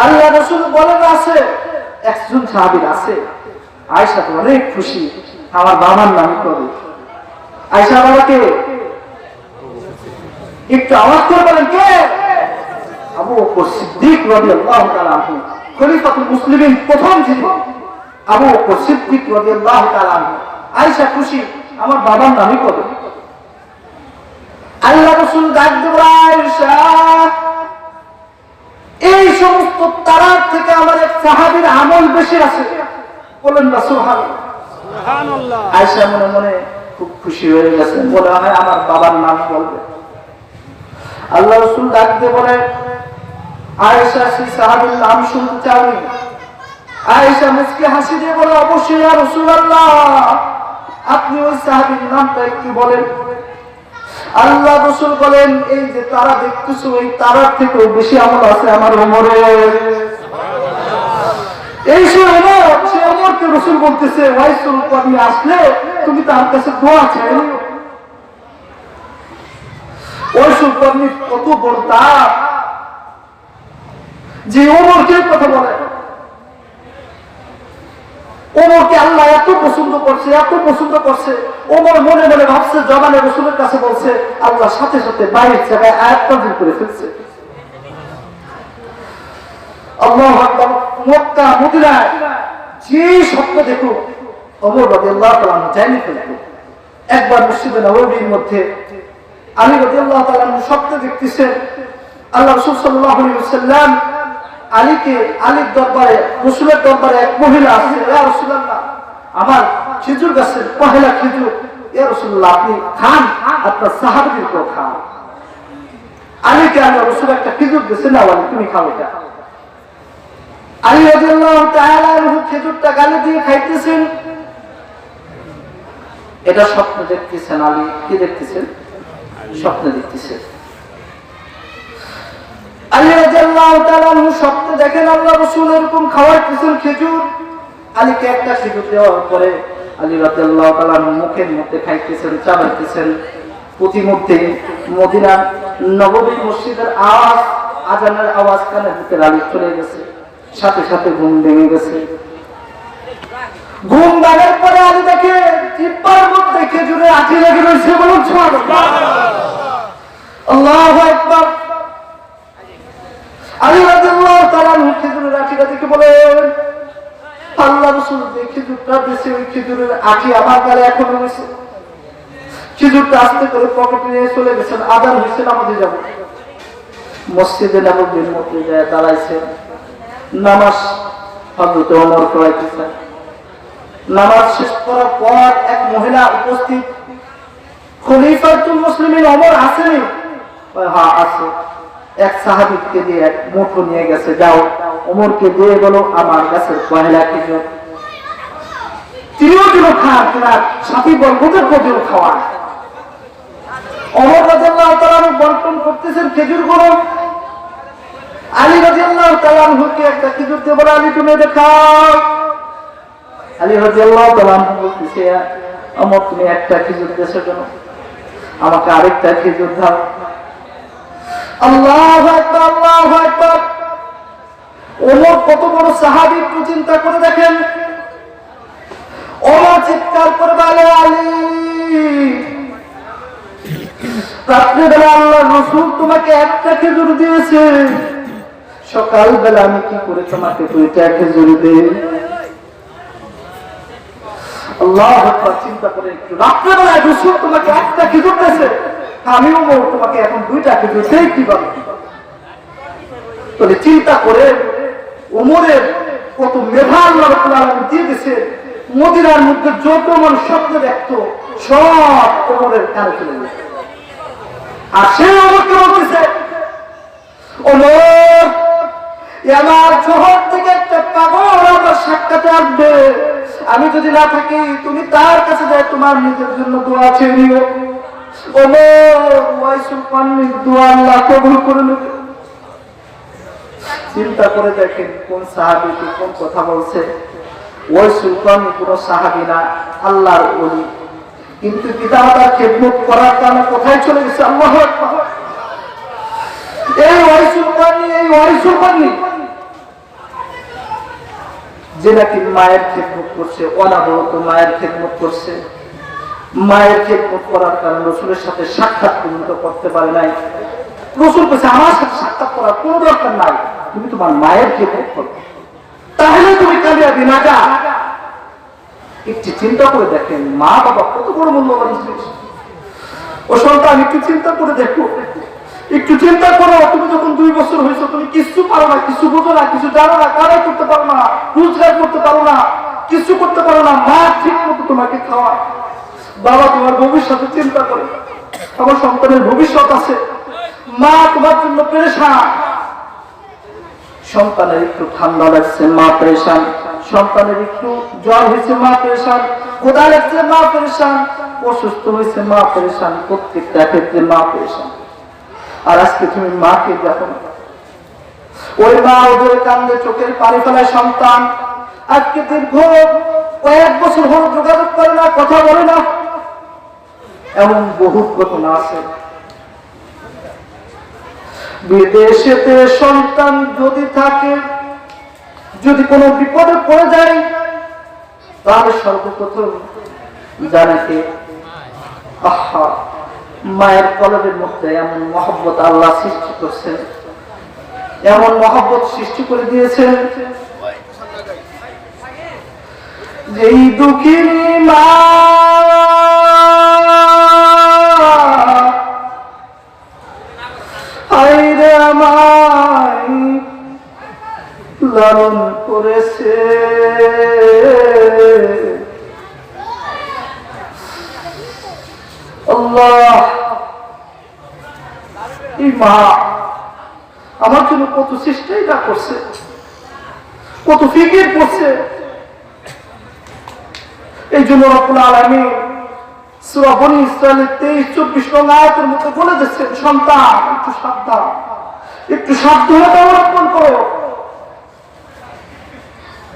আল্লাহ রাসূল বলেন, আছে, একজন সাহাবীর আছে। আয়েশা তো অনেক খুশি, আমার বাবার নাম করে। আয়েশা বাবাকে একটু আওয়াজ করে বলেন, কে? আবু বকর সিদ্দিক রাদিয়াল্লাহু তাআলা আনহু, খলিফাতুল মুসলিমিন প্রথম যিনি, আবু বকর সিদ্দিক রাদিয়াল্লাহু তাআলা আনহু। আয়েশা খুশি, আমার বাবার নামই করে। আল্লাহ রাসূল ডাক দিয়ে, আয়েশা, এই সমস্ত তারার থেকে আমার এক সাহাবীর আমল বেশি আছে। বলেন না সুবহানাল্লাহ। আয়েশা মনে মনে খুব খুশি হয়ে গেছে, মনে হয় আমার বাবার নাম বলবে। আল্লাহ রাসূল ডাক দিয়ে বলে, আয়েশা, সেই সাহাবীর নাম শুনতে চাওনি? আয়েশা মুস্কি হাসি দিয়ে বলে, অবশ্যই ইয়া রাসূলুল্লাহ, আপনি ওই সাহাবীর নামটা একটু বলেন। আল্লাহ রাসূল বলেন, এই যে তারা দেখতেছো, এই তারার থেকেও বেশি আমল আছে আমার ওমরের। এই সে ওমর, সে ওমরকে রাসূল বলতেছে, ওয়াইসুল কারনী আসলে তুমি তার কাছে দোয়া চাই নিও। ওয়াইসুল কারনী কত বড় দাম! যে ওমরকে কথা বলে, ওমরকে আল্লাহ এত পছন্দ করছে, এত পছন্দ করছে, ওমর মনে মনে ভাবছে জবানে রাসূলের কাছে বলছে, আল্লাহ সাথে সাথে বাইরের জায়গায় আয়াত নাযিল করে ফেলছে। আল্লাহু আকবার। মক্কা মদিনায় যে স্বপ্ন দেখো ওমর রাদিয়াল্লাহু তাআলা জানি ফেলতো। একবার মসজিদে নববীর মধ্যে আলী রাদিয়াল্লাহু তাআলা স্বপ্ন দেখতেছেন, আল্লাহ রাসূল সাল্লাল্লাহু আলাইহি ওয়াসাল্লাম আলীর দরবারে, রাসূলের দরবারে এক মহিলা আসছে, ইয়া রাসূলুল্লাহ আমার খেজুর গাছের পহেলা খেজুর, ইয়া রাসূলুল্লাহ আপনি খান, আপনার সাহাবীদেরকেও খান। আলীকে আল্লাহ রাসূল একটা খেজুর দিয়েছেন, না তুমি খাও এটা। আলী রাদিয়াল্লাহু তাআলা খেজুরটা গালে দিয়ে খাইতেছেন। এটা স্বপ্ন দেখতেছেন আলী। কি দেখতেছেন? স্বপ্ন দেখতেছেন। আলী রাদিয়াল্লাহু তাআলা স্বপ্ন দেখেন আল্লাহ রাসূল এরকম খাওয়াইতেছেন খেজুর। আলীকে একটা খেজুর দেওয়ার পরে আলী রাদিয়াল্লাহু তাআলা মুখের মধ্যে খাইতেছেন, চাবাইতেছেন। প্রতিমধ্যে মদিনা নববী মসজিদের আওয়াজ, আজানের আওয়াজ কানের ভিতরে আলী চলে গেছে। সাথে সাথে ঘুম ভেঙে গেছে। ঘুম ভাঙার পরে আলী দেখে জিহ্বার মধ্যে খেজুরে আঠি লেগে রয়েছে। বলুন সুবহানাল্লাহ। আল্লাহু আকবার। আলী রাদিয়াল্লাহু তাআলা খেজুরের আঠিটা দেখে বলেন, আল্লাহ রাসূল যে খেজুরটা দিয়েছে ওই খেজুরের আঠি আমার গালে এখনো রয়েছে। খেজুরটা আস্তে করে পকেটে নিয়ে চলে গেছেন। আযান হয়েছে, নামাজে যাব। মসজিদে নববীর মধ্যে যায় দাঁড়াইছে। নামাজ হযরত ওমর পড়াইতেছেন। নামাজ শেষ করার পর এক মহিলা উপস্থিত। খলিফাতুল মুসলিমিন ওমর আসেনি? হ্যাঁ আছে। এক সাহাবীকে দিয়ে এক মুঠো নিয়ে গেছে, যাও ওমরকে দিয়ে বলো আমার গাছের পহেলা খেজুর তিনিও যেন খান, তোমার সাথী বর্গদের প্রতিও খাওয়া। ওমর রাদিয়াল্লাহু তাআলা বন্টন করতেছেন খেজুরগুলো। আলী রাদিয়াল্লাহু তাআলা হুকে একটা খেজুর দিয়ে বলে, আলী তুমি এটা খাও। আলী রাদিয়াল্লাহু তাআলা বলতেছে, ওমর তুমি একটা খেজুর দিয়েছো কেন, আমাকে আরেকটা খেজুর দাও। আল্লাহু আকবার, আল্লাহু আকবার। ওমর কত বড় সাহাবী একটু চিন্তা করে দেখেন। ওমর চিৎকার করে বলে, আলী রাত্রিবেলা আল্লাহর রাসূল তোমাকে একটা খেজুর দিয়েছে, সকালবেলা আমি কি করে তোমাকে দুইটা খেজুর দেই? আল্লাহু আকবার। চিন্তা করে একটু, রাত্রিবেলা রাসূল তোমাকে একটা খেজুর দিয়েছে, আমিও তোমাকে এখন দুইটা খেজুর দেই কিভাবে? তাহলে চিন্তা করে ওমরের কত মেধা আল্লাহ রাব্বুল আলামিন দিয়ে দিয়েছে। মদিনার মধ্যে যত মানুষ স্বপ্ন দেখতো সব ওমরের কানে চলে গেছে। আর সে ওমরকে বলতেছে, ওমর আমার শহর থেকে একটা পাগল আমার সাক্ষাতে আসবে, আমি যদি না থাকি তুমি তার কাছে যাই তোমার নিজের জন্য দোয়া চেয়ে নিও। ওমর ওয়াইসুল কারনীর দোয়া আল্লাহ কবুল করে নেবে। চিন্তা করে দেখেন কোন সাহাবী কোন কথা বলছে। ওয়াইসুল কারনী কোন সাহাবী না, আল্লাহর ওলি, কিন্তু পিতামাতার খেদমত করার কারণে কোথায় চলে গেছে। আল্লাহু আকবার। এই ওয়াইসুল কারনী যে নাকি মায়ের খেদমত করছে, অনাবরত মায়ের খেদমত করছে, মায়ের খেদমত করার কারণে রাসূলের সাথে সাক্ষাৎ পর্যন্ত করতে পারে নাই। রাসূল বলেছে আমার সাথে সাক্ষাৎ করার কোনো দরকার নাই, তুমি তোমার মায়ের খেদমত করো, তাহলে তুমি কামিয়াবি না। যা একটু চিন্তা করে দেখেন, মা বাবা কত বড় মূল্যবান জিনিস। ও সন্তান একটু চিন্তা করে দেখো, একটু চিন্তা করো। তুমি যখন 2 বছর হয়েছো, তুমি কিছু পারো না, কিছু বোঝো না, কিছু জানো না, কারাই করতে পারো না, রোজগার করতে পারো না, কিছু করতে পারো না। মা ঠিক মতো তোমাকে খাওয়ায়। বাবা তোমার ভবিষ্যতে চিন্তা করে, আমার সন্তানের ভবিষ্যৎ আছে, মা তোমার জন্য পেরেশান। সন্তানের একটু ঠান্ডা লাগছে, মা পেরেশান। সন্তানের একটু জ্বর হয়েছে, মা পেরেশান। ক্ষুধা লাগছে, মা পেরেশান। অসুস্থ হয়েছে, মা পেরেশান। প্রত্যেকটা ক্ষেত্রে মা পেরেশান। আর আজকে তুমি মাকে দেখো না, ওই মা ওদের কান্দে চোখের পানি ফেলায় সন্তান আজকে দীর্ঘ কয়েক বছর হল যোগাযোগ করে না, কথা বলে না। এমন বহু ঘটনা আছে। বিদেশেতে সন্তান যদি থাকে, যদি কোনো বিপদে পড়ে যায়, তাহলে সর্বপ্রথম জানে কে? আহা, মায়ের কলবের মধ্যে এমন মহব্বত আল্লাহ সৃষ্টি করছেন, এমন মহব্বত সৃষ্টি করে দিয়েছেন, যেই দুঃখিনী মা আইরে আমায় লালন করেছে, আল্লাহ এই মা আমার জন্য কত চেষ্টাই করছে, কত ফিকির করছে। এই জন্য রব্বুল আলামিন সূরা বনী ইসরাঈলের 23-24 নং আয়াতের মধ্যে বলে দিচ্ছেন, সন্তান একটু সাবধান, একটু সাবধানতা অবলম্বন করো।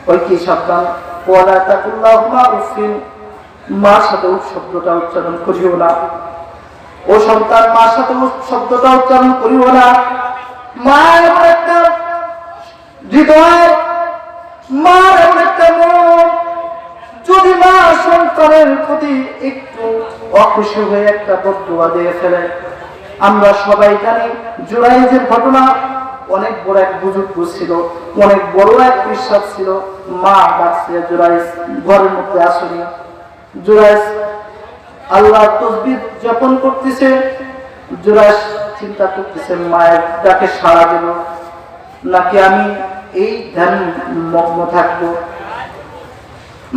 ওই কি সাবধান? ওয়ালা তাকুল্লাহুমা উফিন, মার সাথে উফ শব্দটা উচ্চারণ করিও না। ও সন্তান, মার সাথে উফ শব্দটা উচ্চারণ করিও না। মা এমন একটা হৃদয়, মার এমন একটা মন, যদি মা সন্তানের প্রতি একটু অখুশি হয়ে একটা বদদুয়া দিয়ে ফেলে। আমরা সবাই জানি জুরাইজের ঘটনা, অনেক বড় এক বুজুর্গ ছিল, অনেক বড় এক বিশ্বাস ছিল। মা ডাকছে, জুরাইজ ঘরের মধ্যে আসেনি। জুরাইজ আল্লাহ তাসবিহ যাপন করতেছে। জুরাইজ চিন্তা করতেছে, মায়ের ডাকে সাড়া দেব নাকি আমি এই ধ্যান মগ্ন থাকবো।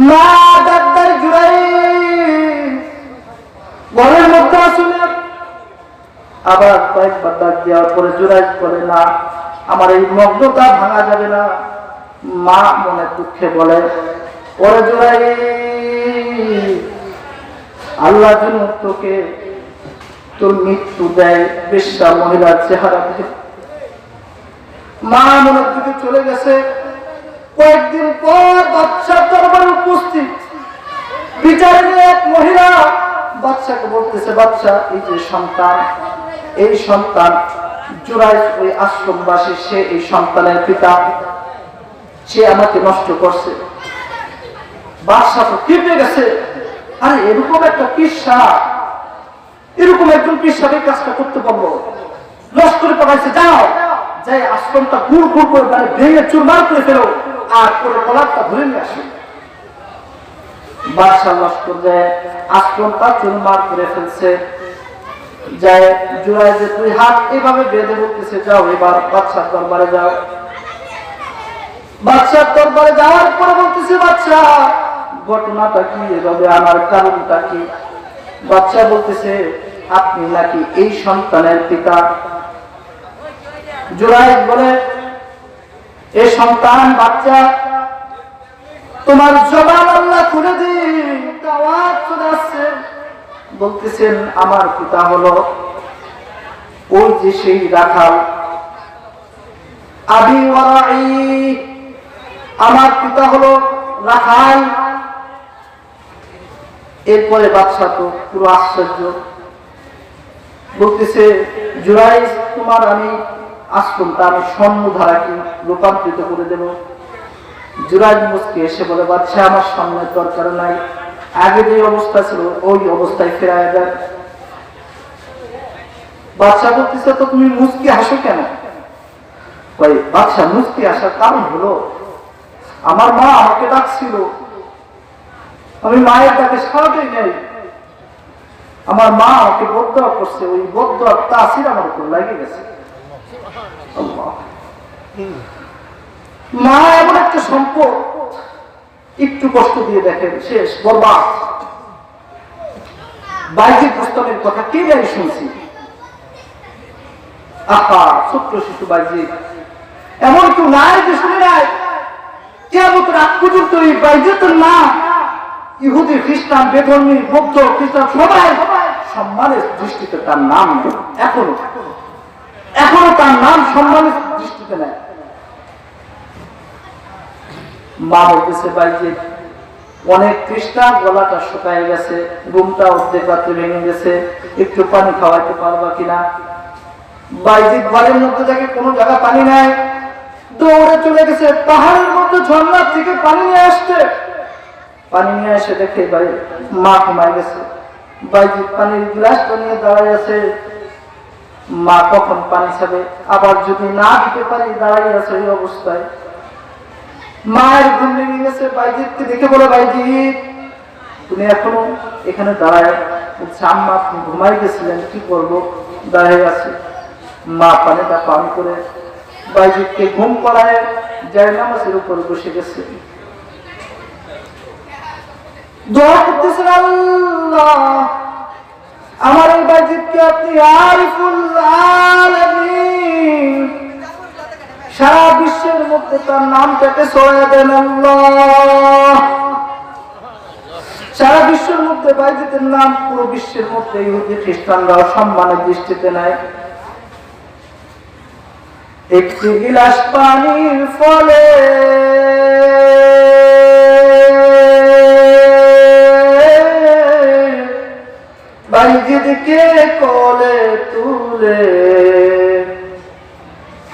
মা ডাক্তার জুরাইজ ঘরের মধ্যে আসলে আবার কয়েকবার ডাক দেওয়ার পরে জুরাইজ বলে, না, আমার এই মগ্নতা ভাঙা যাবে না। মা মনে দুঃখে বলে, ওরে জুরাইজ, আল্লাহ যেন তোকে তোর মৃত্যু দেয় বেশ্যা মহিলার চেহারা দেখে। মা মনের দিকে চলে গেছে। কয়েকদিন পর বাদশার দরবারে উপস্থিত বিচারে এক মহিলা বাদশাকে বলতেছে, বাদশা, এই যে সন্তান, এই সন্তান জুরাইজ ওই আশ্রমবাসী, সে এই সন্তানের পিতা, সে আমাকে নষ্ট করছে। বাদশা তো কেঁপে গেছে, আরে এরকম একটা পিসা, এরকম একজন পিসাকে কাজটা করতে পারবো, নষ্ট করে পাঠাইছে, যাও যাই আশ্রমটা গুড় গুড় করে মানে ভেঙে চুরমার করে ফেলো, আর করে কলারটা ধরে নিয়ে আসো। বাদশা লস্কর যায়, আশ্রমটা চুরমার করে ফেলছে। যায় জুরাইজের দুই হাত এভাবে বেঁধে বলতেছে, যাও এবার বাদশার দরবারে যাও। বাদশার দরবারে যাওয়ার পরে বলতেছে, বাদশা ঘটনাটা কি, এভাবে আনার কারণটা কি? বাদশা বলতেছে, আপনি নাকি এই সন্তানের পিতা? জুরাইজ বলে, এই সন্তান বাচ্চা, তোমার জবান আল্লাহ খুলে দিন, আওয়াজ চলে আসছে। বলতেছেন, আমার পিতা হলো ওই যে সেই রাখাল, আবি ওয়ারাই, আমার পিতা হলো রাখাল। এরপরে বাদশা তো পুরো আশ্চর্য, বলতেছে, জুরাইজ, তোমার আমি আশ্রমটা আমি স্বর্ণ ধারাকে রূপান্তরিত করে দেব। জুরাইজ মুস্কি এসে বলে, বাদশা, আমার স্বর্ণের দরকার নাই, আগে যে অবস্থা ছিল ওই অবস্থায় ফেরায় দেন। বাদশা বলতেছে, তো তুমি মুস্কি হাসো কেন? বাদশা, মুস্কি আসার কারণ হলো আমার মা আমাকে ডাকছিল, আমি মায়ের ডাকে সাড়াতেই নেই, আমার মা আমাকে বদদোয়া করছে, ওই বদদোয়ার তাসির আমার উপর লেগে গেছে। মা এমন একটা সম্পদ, একটু কষ্ট দিয়ে দেখেন শেষ, বরবাদ। বাইজিদ বুস্তামের কথা কে জানি শুনছি, আহা, ছোট্ট শিশু বাইজিদ, এমন কেউ নাই যে শুনে নাই। কেমন রাত পর্যন্ত এই বাইজিদের নাম ইহুদি, খ্রিস্টান, বেধর্মী, বৌদ্ধ, খ্রিস্টান সবাই সম্মানের দৃষ্টিতে তার নাম এখনো তার নাম সম্মানের দৃষ্টিতে নেয়। মা বলতেছে, বাইজিদ, অনেক খ্রিস্টান, গলাটা শুকায় গেছে, ঘুমটা অর্ধেক রাত্রে ভেঙে গেছে, একটু পানি খাওয়াইতে পারবা কিনা? বাইজিদ ঘরের মধ্যে থেকে কোনো জায়গা পানি নাই, দৌড়ে চলে গেছে পাহাড়ের মধ্যে ঝর্ণা থেকে পানি নিয়ে আসতে। পানি নিয়ে এসে দেখে ভাই মা ঘুমায় গেছে। বাইজিদ পানির গ্লাসটা নিয়ে দাঁড়ায় আছে, মা কখন পানি খাবে, আবার যদি না দিতে পারি দাঁড়াই আছে এই অবস্থায়। মায়ের ঘুম ভেঙে গেছে, বাইজিদকে দেখে বলে বাইজিদ তুমি এখনো এখানে দাঁড়ায়? বলছে আম্মা আপনি ঘুমাই গেছিলেন, কি করবো, দাঁড়িয়ে আছে। মা পানিটা পান করে বাইজিদকে ঘুম পড়ায় যায় নামাজের উপর বসে গেছে, দোয়া করতেছেন আল্লাহ আমার এই বাইজিদকে আপনি আরিফুল আলামিন সারা বিশ্বের মধ্যে তার নামটাকে ছড়িয়ে দেন আল্লাহ। সারা বিশ্বের মধ্যে বাইজিদের নাম পুরো বিশ্বের মধ্যে ইহুদি খ্রিস্টানরাও সম্মানের দৃষ্টিতে নেয়। একটি গিলাস পানির ফলে বাইজিদকে কোলে তুলে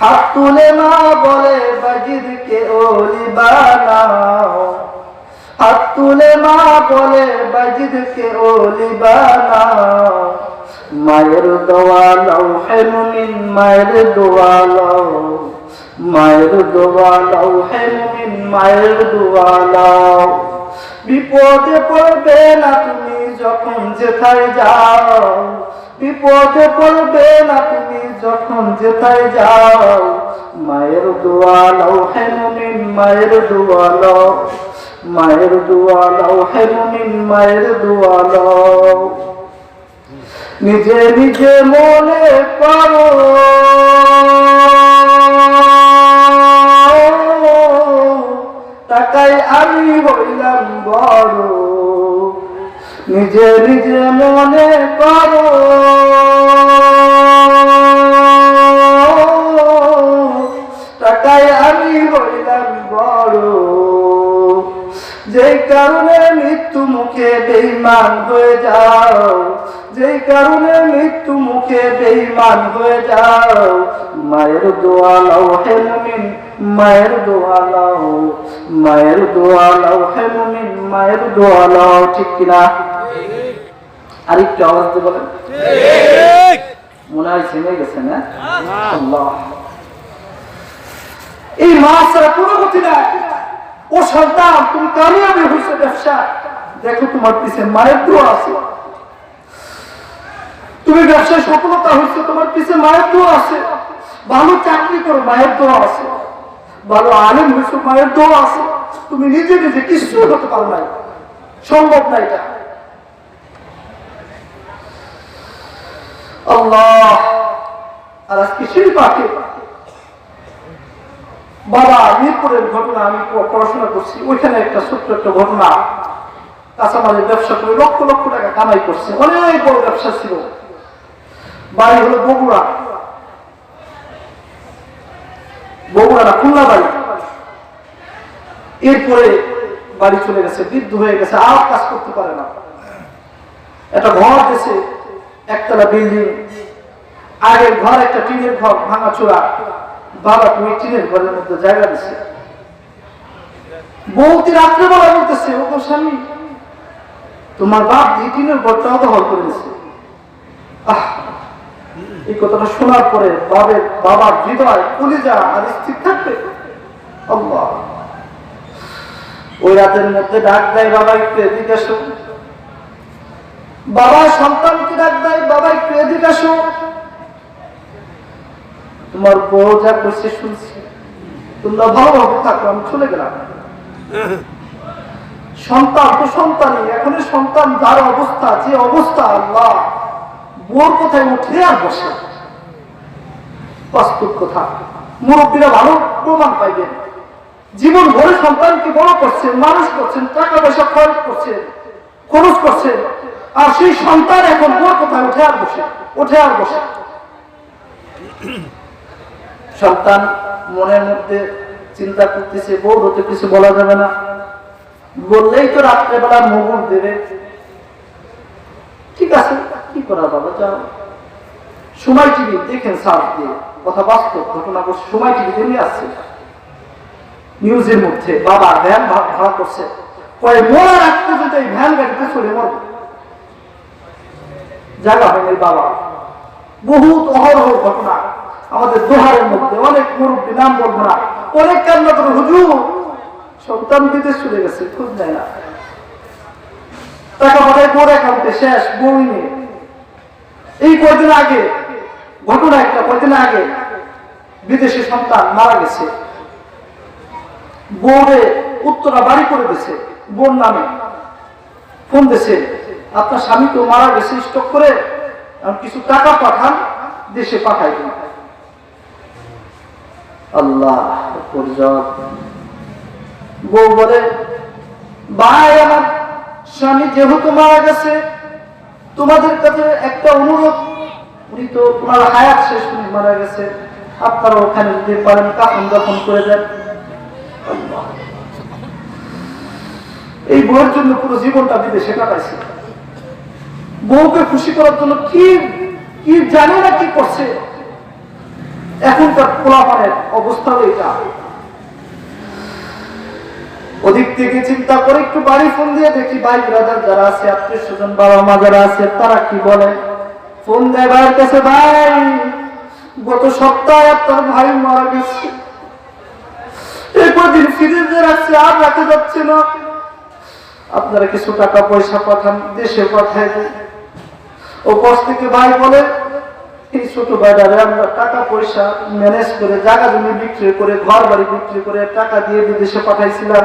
হাত তুলে মা বলে বাইজিদকে ওলি বানাও, হাত তুলে মা বলে বাইজিদকে ওলি বানাও। মায়ের দোয়া লাও হে মুমিন, মায়ের দোয়া লাও, মায়ের দোয়া লাও হে মুমিন, মায়ের দোয়া লাও। বিপদে পড়বে না তুমি যখন যেথায় যাও, বিপদে পড়বে না তুমি যখন যেথায় যাও। মায়ের দোয়া লাও হে মুমিন, মায়ের দোয়া লাও, মায়ের দোয়া লাও হে মুমিন, মায়ের দোয়া লাও। নিজে নিজে মনে করো টাকায় আমি হইলাম বড়, নিজে নিজে মনে করো টাকায় আমি হইলাম বড়। যেই কারণে মৃত্যু মুখে বেঈমান হয়ে যাও, যেই কারণে মৃত্যু মুখে বেঈমান হয়ে যাও। মায়ের দোয়া লাও হে মুমিন, মায়ের দোয়া লাও, মায়ের দোয়া লাও হে মুমিন, মায়ের দোয়া লাও। ঠিক কিনা? আরেকটু আওয়াজ দিয়ে বলেন। মনে হয় জেনে গেছে না? আল্লাহ, এই মা ছাড়া কোনো গতি নাই। ও সন্তান তুমি কামিয়াবি হয়েছে ব্যবসা, দেখো তোমার পিছনে মায়ের দোয়া আছে। তুমি ব্যবসায় সফলতা হয়েছে, তোমার পিছনে মায়ের দোয়া আছে। ভালো চাকরি করো, মায়ের দোয়া আছে। ভালো আলেম হয়েছে, মায়ের দোয়া আছে। তুমি নিজে নিজে কিছু হতে পারো না, সম্ভব না এটা। আল্লাহ, আর আজকে সেই পাখি বাবা মিরপুরের ঘটনা, আমি পড়াশোনা করছি, ওইখানে একটা ছোট্ট একটা ঘটনা। কাঁচামালের ব্যবসা করে লক্ষ লক্ষ টাকা কামাই করছে, অনেক বড় ব্যবসা ছিল। বাড়ি হলো বগুড়া, বগুড়া না খুলনা বাড়ি। এরপরে বাড়ি চলে গেছে, বৃদ্ধ হয়ে গেছে, আর কাজ করতে পারে না। একটা ঘর দিয়েছে, একতলা বিল্ডিং, আগের ঘর একটা টিনের ঘর ভাঙাচোরা। বাবা তুমি টিনের ঘরের মধ্যে জায়গা দিছে। বলতে রাত্রেবেলা বলতেছে, ও স্বামী তোমার বাপ এই টিনের ঘরটাও দখল করে দিচ্ছে। এই কথাটা শোনার পরে বাবার হৃদয় কলিজা আর স্থির থাকবে। আল্লাহ, ওই রাতের মধ্যে ডাক দেয়, বাবা একটু এদিকে আসো। বাবা সন্তানকে ডাক দেয়, বাবা একটু এদিকে আসো। তোমার বউ যা করছে শুনছি, তোমরা ভালোভাবে থাকো, আমি চলে গেলাম। সন্তান তো সন্তানই, এখন সন্তান যার অবস্থা, যে অবস্থা, আল্লাহ বউর কোথায় উঠে আর বসে। বাস্তব কথা, মুরব্বীরা ভালো প্রমাণ পাইবেন। জীবন ভরে সন্তানকে বড় করছেন, মানুষ করছেন, টাকা পয়সা খরচ করছেন, খরচ করছেন, আর সেই সন্তান এখন বউর কোথায় উঠে আর বসে, উঠে আর বসে। সন্তান মনের মধ্যে চিন্তা করতেছে, বউ হতে কিছু বলা যাবে না, বললেই তো রাত্রেবেলা মুগুর দেবে। ঠিক আছে, কি করা বাবা, যাও। সময় টিভি দেখেন সার্চ দিয়ে, কথা বাস্তব ঘটনা বলছে, সময় টিভিতে নিয়ে আসছে নিউজের মধ্যে বাবা ভ্যান ভাড়া করছে, কয় মরার আগ পর্যন্ত এই ভ্যান গাড়িতে চলে মরবে, জায়গা হয়নি বাবা। বহুত অহরহ ঘটনা আমাদের দোহারের মধ্যে, অনেক মুরব্বী নাম বলবো না, অনেক কান্না করে হুজুর সন্তান বিদেশ চলে গেছে, খোঁজ নেয় না, টাকা পাঠায় বোর অ্যাকাউন্টে শেষ, বই নেই। এই কয়দিন আগে ঘটনা একটা, কয়দিন আগে বিদেশি সন্তান মারা গেছে, বোর্ডে উত্তরা বাড়ি করে দিছে, বোন নামে ফোন দিছে, আপনার স্বামী তো মারা গেছে স্টক করে, কিছু টাকা পাঠান, দেশে পাঠাই দিন। আল্লাহ বউ বলে, ভাই আমার স্বামী যেহেতু মারা গেছে, তোমাদের কাছে একটা অনুরোধ, উনি তো তোমার হায়াত শেষ, উনি মারা গেছে, আপনারা ওখানে যদি পারেন কাফন দাফন করে দেন। এই বউয়ের জন্য পুরো জীবনটা বিদেশে কাটাইছে, বউকে খুশি করার জন্য কি কি জানে না কি করছে। এখনকার পোলাপানের অবস্থা এটা। ওদিক থেকে চিন্তা করে একটু বাড়ি ফোন দিয়ে দেখি ভাই ব্রাদার যারা আছে, আত্মীয় স্বজন বাবা মা যারা আছে, তারা কি বলে। ফোন দেয় ভাইয়ের কাছে, ভাই গত সপ্তাহে আপনার ভাই মারা গেছে, এই কদিন ফ্রিজে রাখছে, আর রাখা যাচ্ছে না, আপনারা কিছু টাকা পয়সা পাঠান, দেশে পাঠায় দেন। ও পাশ থেকে ভাই বলে, এই ছোট বাজারে আমরা টাকা পয়সা ম্যানেজ করে, জায়গা জমি বিক্রি করে, ঘর বাড়ি বিক্রি করে টাকা দিয়ে বিদেশে পাঠাইছিলাম,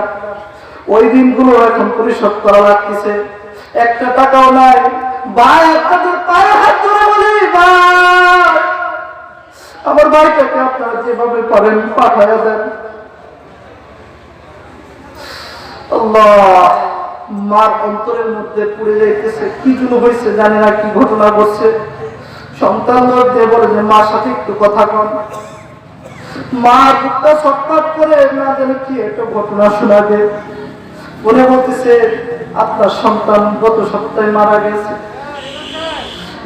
ওই দিনগুলো এখন পরিশোধ করা লাগতেছে, একটা টাকাও নাই। ভাই আপনাদের পায়ে হাত ধরে বলি, ভাই আমার ভাইটাকে আপনারা যেভাবে পারেন পাঠাইয়া দেন। আল্লাহ, মার অন্তরের মধ্যে পুড়ে যাইতেছে, কি জন্য হয়েছে জানে না, কি ঘটনা ঘটছে। সন্তান দিয়ে বলে যে মার সাথে একটু কথা কন। মা বুকটা ছটফট করে না জানে কি একটা ঘটনা শোনাবে, বলে বলতেছে আপনার সন্তান গত সপ্তাহে মারা গেছে,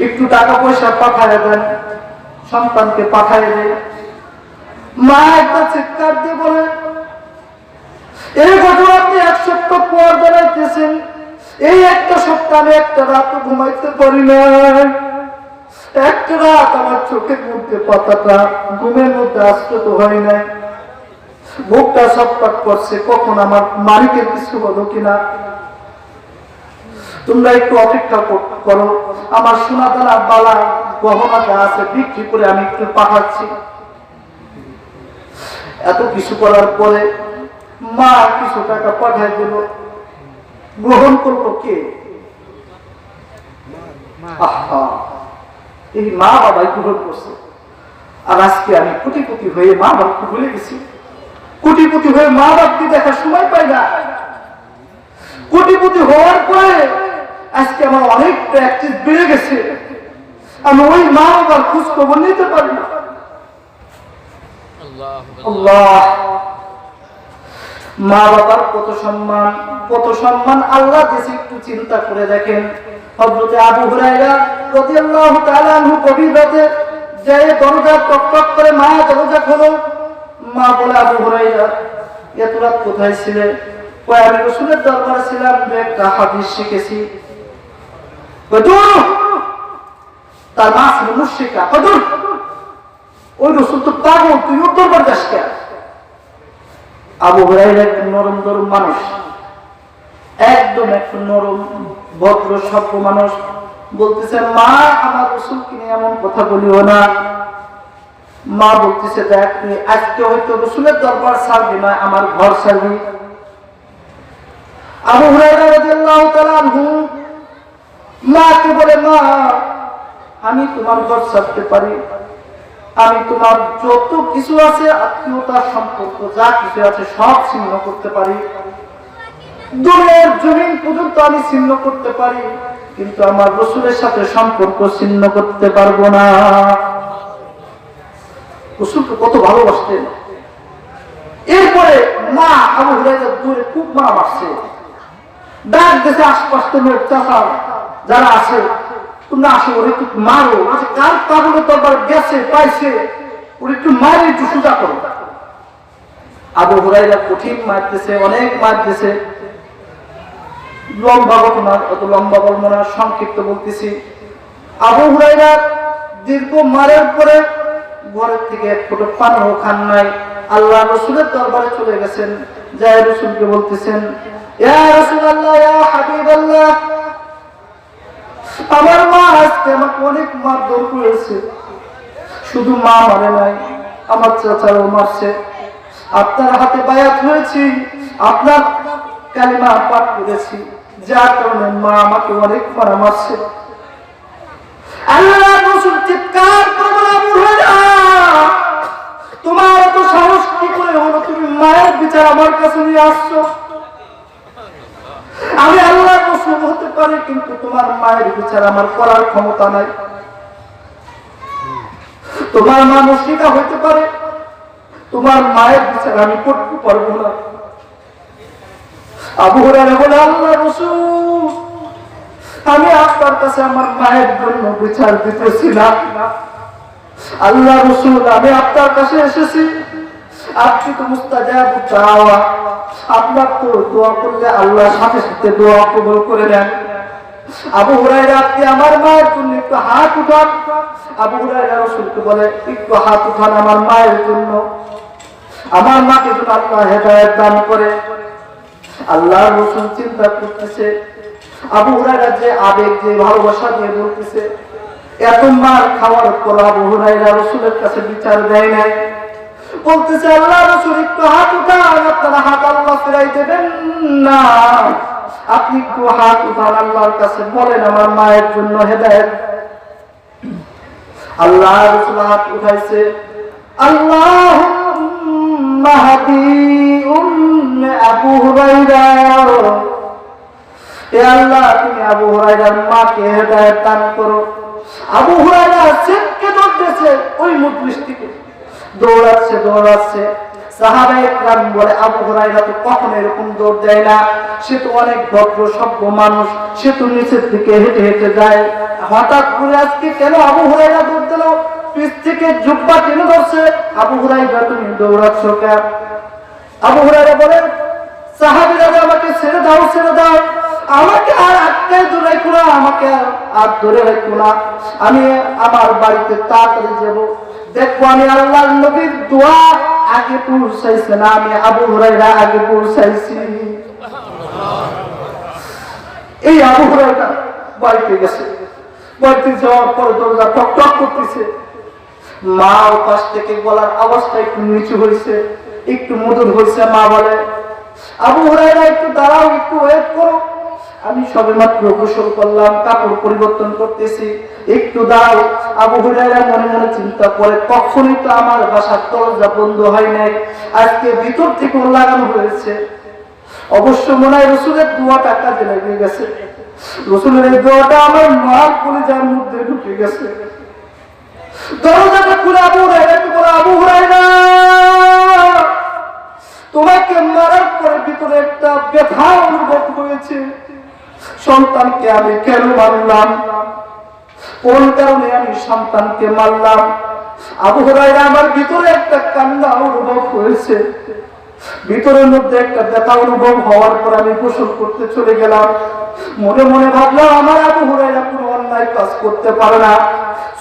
একটু টাকা পয়সা পাঠায় দেন। সন্তানকে পাঠায় দেয়। মা একটা চিৎকার দিয়ে বলে, এই ঘটনা আপনি এক সপ্তাহ পর জানাইতেছেন, এই একটা সপ্তাহ আমি একটা রাত ঘুমাইতে পারি না, একটা রাত আমার চোখের মধ্যে পাতাটা ঘুমের মধ্যে আশ্রিত হয় নাই, বুকটা ছটফট করছে, কখন আমার মালিকের কিছু বলো কিনা। তোমরা একটু অপেক্ষা করো, আমার সোনা দানা বালা গহনা যা আছে বিক্রি করে আমি একটু পাঠাচ্ছি। এত কিছু করার পরে মা কিছু টাকা পাঠায় দিল। গ্রহণ করলো কে? আহা, এই মা বাবাই গ্রহণ করছে। আর আজকে আমি কোটিপতি হয়ে মা বাবাকে ভুলে গেছি। কোটিপতি হয়ে মা বাপকে দেখার সময় পাই না। কোটিপতি হওয়ার পরে আজকে আমার অনেক প্র্যাকটিস বেড়ে গেছে, আমি ওই মা বাবার খোঁজ খবর নিতে পারি না। আল্লাহ, মা বাবার কত সম্মান, কত সম্মান আল্লাহ দিয়েছে, একটু চিন্তা করে দেখেন। হযরত আবু হুরায়রা রাদিয়াল্লাহু তাআলা আনহু গভীর রাতে যে দরজা টক টক করে মা দরজা খোলো। মা বলে, আবু হুরায়রা এত রাত কোথায় ছিলে? কই আমি রাসূলের দরবারে ছিলাম, একটা হাদিস শিখেছি। তার মা ছিল মুশরিকা। ওই রাসূল তো পাগল, তুই ওর দরবার যাস কেন? আবু হুরায়রা একজন নরম দরম মানুষ, একদম একটু নরম ভদ্র সভ্য মানুষ। বলতেছে, মা আমার রাসূলকে নিয়ে এমন কথা বলিও না। মা বলতেছে, দেখ তুই আজকে হয়তো রাসূলের দরবার ছাড়বি না, আমার ঘর ছাড়বি। আবু হুরায়রা রাদিয়াল্লাহু তাআলা আনহু মাকে বলে, মা আমি তোমার ঘর ছাড়তে পারি, আমি তোমার যত কিছু আছে আত্মীয়তার সম্পর্ক যা কিছু আছে সব ছিন্ন করতে পারি, দুনিয়ার জমিন পর্যন্ত আমি ছিন্ন করতে পারি, কিন্তু আমার রাসূলের সাথে সম্পর্ক ছিন্ন করতে পারবো না। রাসূলকে কত ভালোবাসতেন। এরপরে মা আবু হুরায়রা দূরে খুব মারছে, ডাক দেশে আশপাশ থেকে চাচা যারা আছে তোমরা আসো, ওরা একটু মারো, আচ্ছা কার পাগলের দরবার গেছে পাইছে, ওরা একটু মারে, একটু সোজা করো। আবু হুরায়রা কঠিন মারতেছে, অনেক মারতেছে। লম্বা ঘটনা, অত লম্বা বলবো না, সংক্ষিপ্ত বলতেছি। আবু হুরায়রা দীর্ঘ মারের পরে ঘরের থেকে এক ফোঁটা পানিও খান নাই, আল্লাহ রাসূলের দরবারে চলে গেছেন। যায় রাসূলকে বলতেছেন, ইয়া রাসূলুল্লাহ, ইয়া হাবিবাল্লাহ, আমার মা আজকে আমাকে অনেক মারধর করেছে, শুধু মা মারে নাই, আমার চাচাও মারছে। আপনার হাতে বায়াত হয়েছি, আপনার কালিমা পাঠ করেছি, যার কারণে মা আমাকে অনেক মারা মারছে। আল্লাহর রাসূল চিৎকার করে বললেন, তোমার এত সাহস কি করে হলো, তুমি মায়ের বিচার আমার কাছে নিয়ে আসছো? আমি আল্লাহর রাসূল হতে পারি, কিন্তু তোমার মায়ের বিচার আমার করার ক্ষমতা নাই। তোমার মা মুশরিকা হইতে পারে, তোমার মায়ের বিচার আমি করতে পারবো না। আবু হুরায়রা বলে, আল্লাহর রাসূল, আমি আপনার কাছে আমার মায়ের জন্য বিচার দিতেছিলাম। আল্লাহর রাসূল, আমি আপনার কাছে এসেছি, আপনি তো মুস্তাজাবুদ দাওয়া, আপনার তো দোয়া করলে আল্লাহ সাথে সাথে দোয়া কবুল করে নেন। আবু হুরায়রা, আপনি আমার মায়ের জন্য একটু হাত উঠান। আবু হুরায়রা রাসূলকে বলে, একটু হাত উঠান আমার মায়ের জন্য, আমার মাকে যেন আল্লাহ হেদায়েত দান করে। আল্লাহর রাসূল চিন্তা করতেছে, আবু হুরায়রা যে আবেগ, যে ভালোবাসা দিয়ে বলতেছে, এত মার খাওয়ার পর আবু হুরায়রা রাসূলের কাছে বিচার দেয় নাই। বলতেছে, আল্লাহর রাসূল একটু হাত উঠান, আপনারা হাত আল্লাহ ফিরাই দেবেন না, আপনি একটু হাত উঠান আল্লাহর কাছে, বলেন আমার মায়ের জন্য হেদায়েত। আল্লাহর রাসূল হাত উঠাইছে, আল্লাহুম্মা হাদি আবু হুরায়রা, হে আল্লাহ তুমি আবু হুরায়রার মাকে হেদায়েত দান করো। আবু হুরায়রা ছিটকে দৌড়তেছে ওই মজলিস থেকে, দৌড়াচ্ছে। সাহাবায়ে কেরাম বলে, আবু হুরায়রা তো কখনো এরকম দৌড় দেয় না, সে তো অনেক ভদ্র সভ্য মানুষ, সে তো নিচের দিকে হেঁটে হেঁটে যায়, হঠাৎ করে আজকে কেন আবু হুরায়রা দৌড় দিল? পিছ থেকে জুব্বা টেনে ধরছে, আবু হুরায়রা তুমি দৌড়াচ্ছ কেন? আবু হুরায়রা বলে, সাহাবীরা আমাকে ছেড়ে দাও, আমাকে আর আটকায় ধরে রাখো না, আমাকে আর ধরে রাখো না, আমি আমার বাড়িতে তাড়াতাড়ি যাব, দেখবো আমি আল্লাহর নবীর দোয়া আগে পৌঁছাইছে না, আমি আবু হুরায়রা আগে পৌঁছাইছি। এই আবু হুরায়রা বাড়িতে গেছে, বাড়িতে যাওয়ার পর দরজা টক টক করতেছে। মা ও পাশ থেকে গলার আওয়াজটা একটু নিচু হয়েছে, একটু মধুর হয়েছে। মা বলে, আবু হুরায়রা একটু দাঁড়াও, একটু ওয়েট করো, আমি সবেমাত্র গোসল করলাম, কাপড় পরিবর্তন করতেছি, একটু দাঁড়াও। আবু হুরায়রা মনে মনে চিন্তা করে, কখনই তো আমার বাসার দরজা বন্ধ হয় নাই, আজকে ভিতর থেকে লাগানো হয়েছে, অবশ্য মনে হয় রাসূলের দোয়াটা কাজে লেগে গেছে, রাসূলের এই দোয়াটা আমার মার কলিজার মধ্যে ঢুকে গেছে। দরজাটা খুলে আবু হুরায়রাকে বলে, আবু হুরায়রা, তোমাকে মারার পরে ভিতরে একটা ব্যথা অনুভব হয়েছে, সন্তানকে আমি কেন মারলাম, কোন কারণে আমি সন্তানকে মারলাম? আবু হুরায়রা, আমার ভিতরে একটা কান্না অনুভব হয়েছে, ভিতরের মধ্যে একটা ব্যথা অনুভব হওয়ার পর আমি গোসল করতে চলে গেলাম। মনে মনে ভাবলাম, আমার আবু হুরায়রা কোনো অন্যায় কাজ করতে পারে না,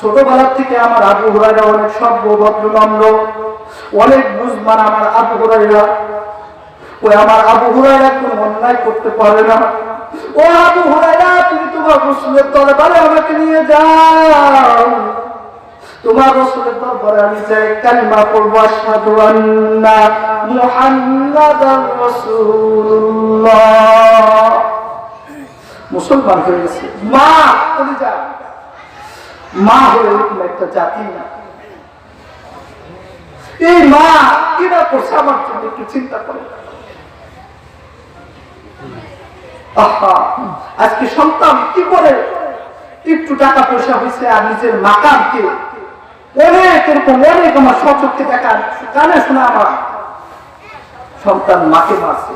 ছোটবেলা থেকে আমার আবু হুরায়রা অনেক সভ্য ভদ্র নম্র, অনেক বুঝমান আমার আবু হুরায়রা, ওই আমার আবু হুরায়রা কোনো অন্যায় করতে পারে না। ও আবু হুরায়রা, তুমি তোমার রাসূলের দরবারে আমাকে নিয়ে যাও, তোমার রাসূলের দরবারে আমি যাই, কালিমা পড়ব, আশহাদু আন্না মুহাম্মাদার রাসূলুল্লাহ, মুসলমান হয়ে গেছে। মা বলে যা, মা হয়ে এরকম একটা জাতি না, এই মা কিনা করছে আমার জন্য একটু চিন্তা করে। আজকে সন্তান কি করে, একটু টাকা পয়সা হয়েছে আর নিজের মাকামকে অনেক এরকম অনেক আমার সচক্ষে দেখার কানে শোনা আমার সন্তান মাকে মারছে।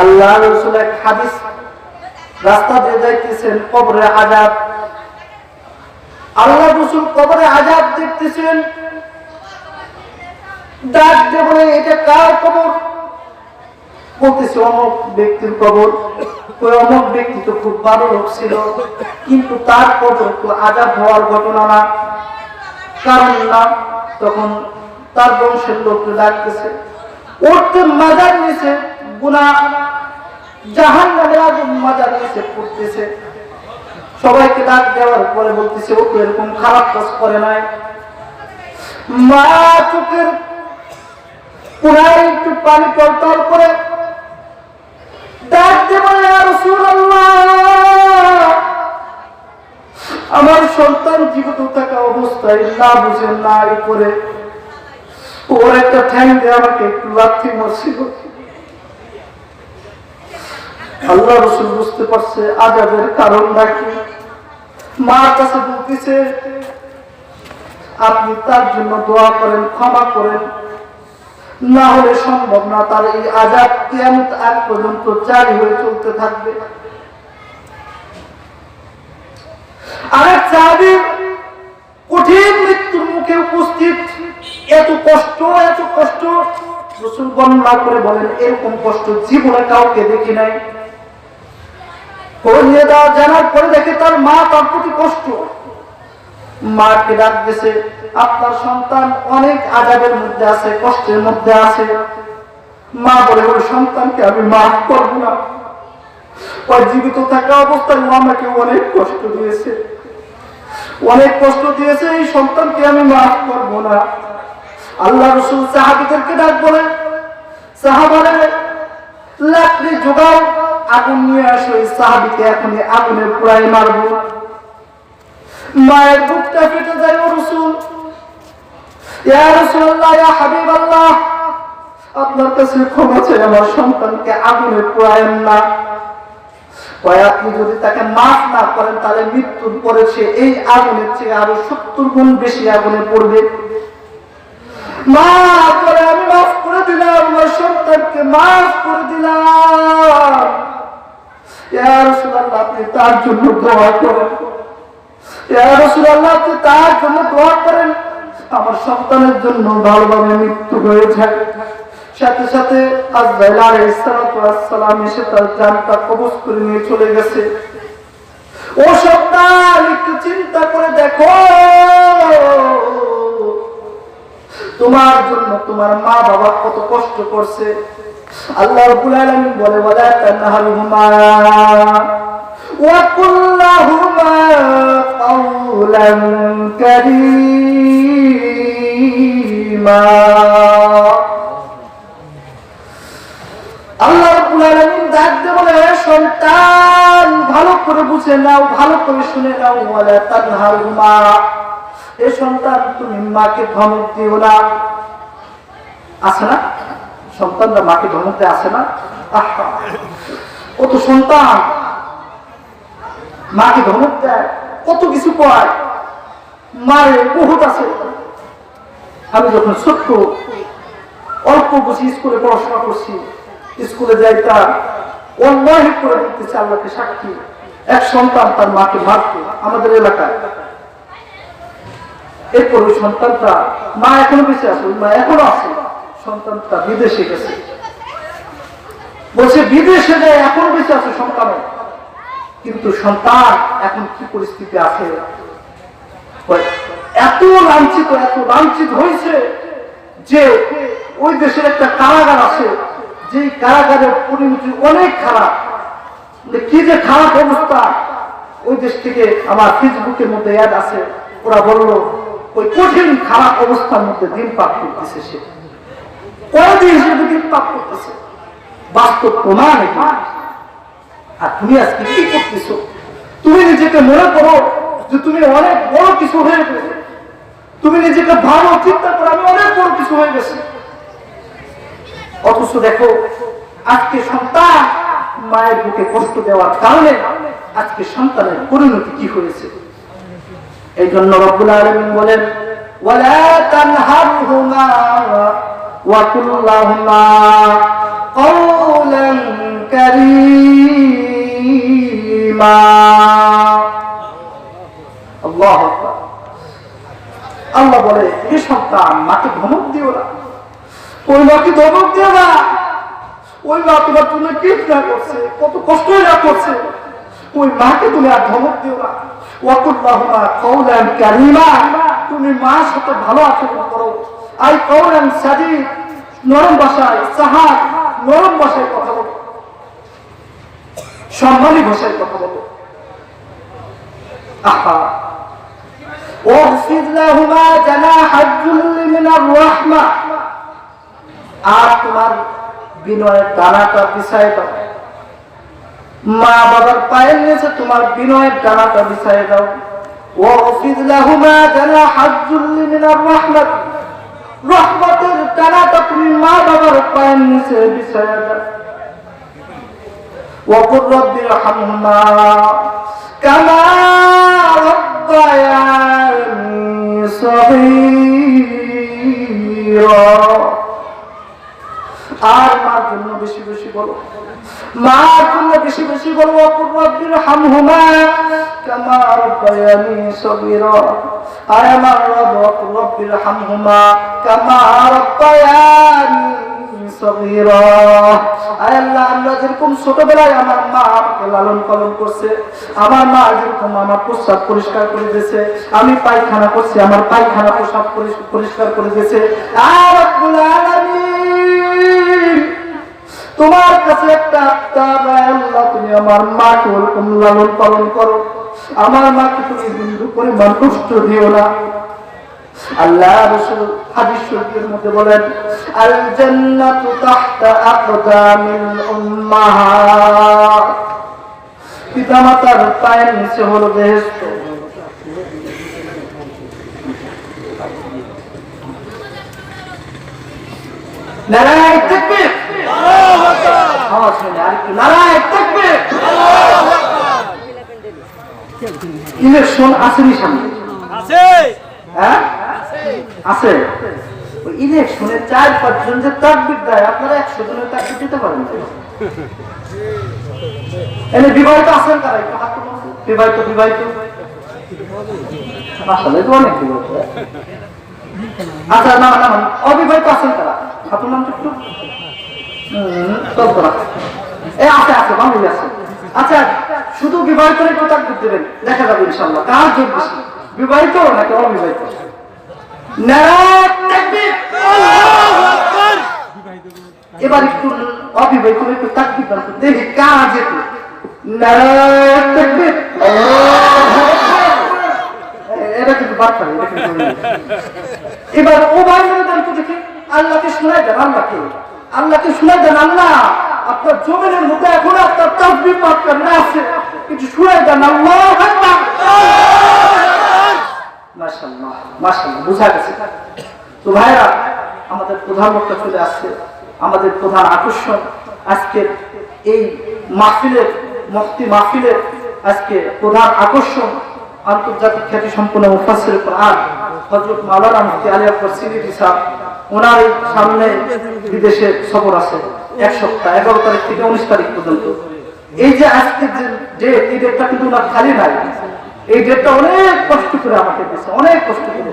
আল্লাহ রাসূল এক হাদিস রাস্তা দিয়ে যাইতেছেন, কবরে আযাব, আল্লাহ রাসূল কবরে আযাব দেখতেছেন, ডাক দিয়ে বলে এটা কার কবর? বলতেছে অমুক ব্যক্তির কবর। ওই অমুক ব্যক্তি তো খুব ভালো লোক ছিল, কিন্তু তার কবর তো আযাব হওয়ার ঘটনা না, কারণ না। তখন তার বংশের লোককে ডাকতেছে, উঠতে মাজার নিচে গুনাহ, জাহান্নামের আগুন মাজার নিচে পড়তেছে। সবাইকে ডাক দেওয়ার পরে বলতেছে ও তো এরকম খারাপ কাজ করে নাই। মা চোখের পুরাই একটু পানি টলটল করে ডাক দিয়ে বলে, ইয়া রাসূলুল্লাহ, আমার সন্তান জীবিত থাকা অবস্থায় না বুঝে না করে ওর একটা ঠ্যাং দিয়ে আমাকে একটু লাথি মারছিল। আল্লাহ রাসূল বুঝতে পারছে আযাবের কারণ নাকি। মার কাছে বলতেছে আপনি তার জন্য দোয়া করেন, ক্ষমা করেন, না হলে সম্ভব না, তার এই আযাব কিয়ামত আগ পর্যন্ত জারি হয়ে চলতে থাকবে। আরেক সাহাবী কঠিন মৃত্যুর মুখে উপস্থিত, এত কষ্ট রাসূল বর্ণনা করে বলেন এরকম কষ্ট জীবনে কাউকে দেখি নাই। জানার পরে দেখে তার মা তার প্রতি কষ্ট। মাকে ডাক দিয়েছে, আপনার সন্তান অনেক আযাবের মধ্যে আছে, কষ্টের মধ্যে আছে। মা বলে ওই সন্তানকে আমি মাফ করবো না, ওই জীবিত থাকা অবস্থায় আমাকে অনেক কষ্ট দিয়েছে, এই সন্তানকে আমি মাফ করবো না। আল্লাহ রাসূল সাহাবীদেরকে ডাক বলে, সাহাবারা লাকড়ি জোগাও, আগুন নিয়ে আসো, এই সাহাবীকে এখনই আগুনে পুড়াই মারবো। মায়ের বুকটা ফেটে যায়, ও রাসূল, ইয়া রাসূলুল্লাহ, ইয়া হাবিবাল্লাহ, আপনার কাছে ক্ষমা চাই, আমার সন্তানকে আগুনে পোড়ায়েন না। আপনি যদি তাকে মাফ না করেন তাহলে মৃত্যুর পরে সে এই আগুনের চেয়ে আরো 70 গুণ বেশি আগুনে পড়বে। মা বলে আমি মাফ করে দিলাম, আমার সন্তানকে মাফ করে দিলাম। ইয়া রাসূলুল্লাহ, আপনি তার জন্য দোয়া করেন, ইয়া রাসূলুল্লাহ, আপনি তার জন্য দোয়া করেন, আমার সন্তানের জন্য ভালোভাবে মৃত্যু হয়ে যায়। সাথে সাথে আজরাইল আলাইহিস সালাম এসে তার জানটা কবজ করে নিয়ে চলে গেছে। ও সন্তান, একটু চিন্তা করে দেখো, তোমার জন্য তোমার মা বাবা কত কষ্ট করছে। আল্লাহ রাব্বুল আলামিন বলে, ওয়ালা তানহারহুমা ওয়া কুল লাহুমা কাওলান কারীমা। আল্লাহ রাব্বুল আলামিন ডাক দিয়ে বলে, সন্তান ভালো করে বুঝে নাও, ভালো করে শুনে নাও, ওয়ালা তানহারহুমা, এ সন্তান তুমি মাকে ধমক দিও না। আছে না সন্তানরা মাকে ধমক দেয়, আছে না? ও তো সন্তান মাকে ধমক দেয়, কত কিছু কয়, মারে বহুত আছে। আমি যখন ছোট্ট অল্প বুঝি স্কুলে পড়াশোনা করছি, স্কুলে যাইতাম, অন্যায় করে দিতেছে, আল্লাহকে সাক্ষী, এক সন্তান তার মাকে মারত আমাদের এলাকায়। এরপর ওই সন্তানটা, মা এখনো বেঁচে আছে, ওই মা এখনো আছে, সন্তানটা বিদেশে গেছে, বলছে বিদেশে যায় এখনো বেঁচে আছে সন্তান। কিন্তু সন্তান এখন কি পরিস্থিতি আছে, এত লাঞ্ছিত হয়েছে যে ওই দেশের একটা কারাগার আছে, যে কারাগারের পরিণতি অনেক খারাপ, কি যে খারাপ অবস্থা। ওই দেশ থেকে আমার ফেসবুকের মধ্যে অ্যাড আছে, ওরা বললো ওই কঠিন খারাপ অবস্থার মধ্যে দিন পার করতেছে, সে কয়েদি হিসেবে দিন পার করতেছে, বাস্তব প্রমাণ। আর তুমি আজকে কি করতেছো? তুমি নিজেকে মনে করো যে তুমি অনেক বড় কিছু হয়ে গেছে, তুমি নিজেকে ভালো চিন্তা করো আমি অনেক বড় কিছু হয়ে গেছে। অথচ দেখো আজকে সন্তান মায়ের বুকে কষ্ট দেওয়ার কারণে আজকে সন্তানের পরিণতি কি হয়েছে। এই জন্য রব্বুল আলামিন বলেন, ওয়ালা তানহারহুমা ওয়া কুল লাহুমা কাওলান কারীমা। তাসলিমা। আল্লাহু আকবার। আল্লাহ বলে, হে সন্তান, মাকে ধমক দিও না, ওই মাকে ধমক দিও না। ওই মা তোমার জন্য কি না করছে, কত কষ্ট না করছে, ওই মাকে তুমি আর ধমক দিও না। ওয়াকুল্লাহুমা কাওলান কারীমা, তুমি মার সাথে ভালো আচরণ করো। আই কাওলান সাদীদ, নরম ভাষায়, সাহাব নরম ভাষায় কথা বলো, সম্মানী ভাষায় কথা বলো। আহা, ওয়াহফিজ লাহুমা জানাহাজ যুল্লি মিনার রাহমা, আর তোমার বিনয়ের ডানাটা বিছায় দাও। মা বাবার পায়ের নিচে তোমার বিনয়ের ডানাটা বিছায় দাও। ওয়াহফিজ লাহুমা জানাহাজ যুল্লি মিনার রাহমা, রহমতের ডানাটা তুমি মা বাবার পায়ের নিচে বিছায় দাও। ওয়াকুর রাব্বিরহামহুমা কামা রাব্বায়ানি সগীরা, আর মার জন্য বেশি বেশি বলো, মার জন্য বেশি বেশি বলো। ওয়াকুর রাব্বিরহামহুমা কামা রাব্বায়ানি সগীরা, আয় আমার রব, ওয়াকুর রাব্বিরহামহুমা কামা রাব্বায়ানি সগীরা। আয় আল্লাহ, আমরা যেরকম ছোটবেলায় আমার মা আমাকে লালন পালন করছে, আমার মা যেরকম আমার প্রস্রাব পরিষ্কার করে দিয়েছে, আমি পায়খানা করছি, আমার পায়খানা প্রস্রাব পরিষ্কার করে দিয়েছে। আর রব্বুল আলামিন, তোমার কাছে একটা আবদার, আল্লাহ তুমি আমার মাকে ওরকম লালন পালন করো, আমার মাকে তুমি বিন্দু পরিমাণ কষ্ট দিও না। আল্লাহ রাসূল হাদিস শরীফের মধ্যে বলেন, আল জান্নাতু তাহতা আকদামিল উম্মাহাত, পিতামাতার পায়ের নিচে হলো বেহেশত। নারায়ে তাকবীর, আল্লাহু আকবার। আওয়াজ শুনে আর কি, নারায়ে তাকবীর, আল্লাহু আকবার। ইলেকশন আসেনি সামনে, আছে হ্যাঁ আছে। ওই ইলেকশনে 4-5 জন যে তাকবীর দেয়, আপনারা 100 জনের তাকবীর দিতে পারেন? এনে বিবাহিত আছেন কারা? একটু হাত তুলুন। বিবাহিত বিবাহিত আসলে তো অনেক বিবাহিত। আচ্ছা, না না, অবিবাহিত আছেন কারা? হাত তুলুন একটু। চল এ আছে আছে, বাঙালি আছে। আচ্ছা, শুধু বিবাহিত একটু তাকবীর দেবেন, দেখা যাবে ইনশাআল্লাহ কার জোর বেশি, বিবাহিত নাকি অবিবাহিত। নারায়ে তাকবীর, আল্লাহু আকবার। এবার একটু অবিবাহিত একটু তাকবীর দাও, দেখি কার যেতে। নারায়ে তাকবীর, আল্লাহু আকবার। এটা কিন্তু বার্তা, এটা কিন্তু এবার ও ভাই দান তো দেখি, আল্লাহকে শোনাই দেন, আল্লাহকে শোনাই দেন। আল্লাহ, আপনার জমিনের মধ্যে এখন আপনার তাকবীর পাঠ করেন আছে, কিছু শোনাই দেন। আল্লাহু আকবার, মাশাআল্লাহ মাশাআল্লাহ, বুঝা গেছে। তো ভাইরা, আমাদের প্রধান বক্তা চলে আসছে, আমাদের প্রধান আকর্ষণ আজকের এই মাহফিলের, মুফতি মাহফিলের আজকে প্রধান আকর্ষণ আন্তর্জাতিক খ্যাতি সম্পন্ন মুফাসসির কোরআন হযরত মাওলানা মুফতি আলী আকবর সিদ্দিকী সাহেব। ওনার সামনে বিদেশে সফর আছে 1 সপ্তাহ, 11 তারিখ থেকে 19 তারিখ পর্যন্ত। এই যে আজকের যে ডেট, এই ডেটটা কিন্তু ওনার খালি নাই, এই ডেটটা অনেক কষ্ট করে আমাকে দিয়েছে, অনেক কষ্ট করে।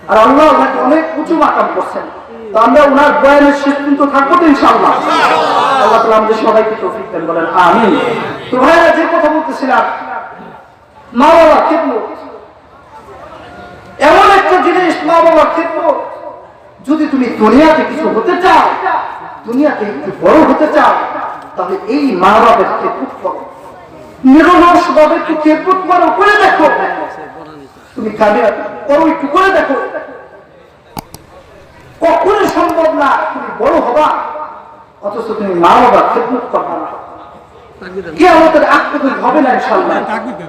আর আল্লাহ ওনাকে অনেক উঁচু মাকাম করছেন। তো আমরা ওনার বয়ানের শেষ পর্যন্ত থাকবো তো ইনশাআল্লাহ। আল্লাহ তাআলা আমাদের সবাইকে তৌফিক দেন, বলেন আমিন। তো ভাইরা, যে কথা বলতেছিলাম, মা বাবা খিদমত এমন একটা জিনিস, মা বাবা খিদমত। যদি তুমি দুনিয়াতে কিছু হতে চাও, দুনিয়াতে একটু বড় হতে চাও, তাহলে এই মা বাবার খিদমত করো, নিরলস ভাবে একটু খিদমত করো, করে দেখো। তুমি কাজে করো, একটু করে দেখো, কখনো সম্ভব না তুমি বড় হবা অথচ তুমি মা বাবার খিদমত করবা না, কিয়ামতের আগ পর্যন্ত হবে না ইনশাআল্লাহ।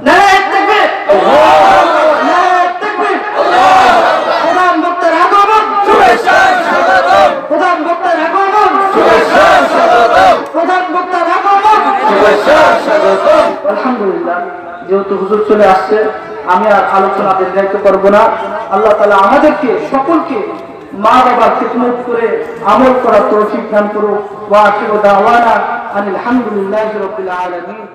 নারায়ে তাকবীর, নারায়ে তাকবীর। প্রধান বক্তার আগমন, শুভেচ্ছা স্বাগতম। প্রধান বক্তার আগমন, শুভেচ্ছা স্বাগতম। প্রধান বক্তার আগমন, শুভেচ্ছা স্বাগতম। আলহামদুলিল্লাহ, যেহেতু হুজুর চলে আসছে, আমি আর আলোচনা দীর্ঘায়িত করব না। আল্লাহ তাআলা আমাদেরকে সকলকে মা বাবার খিদমত করে আমল করার তৌফিক দান করুন। ওয়া আখিরু দাওয়ানা আনিল হামদুলিল্লাহি রাব্বিল আলামিন।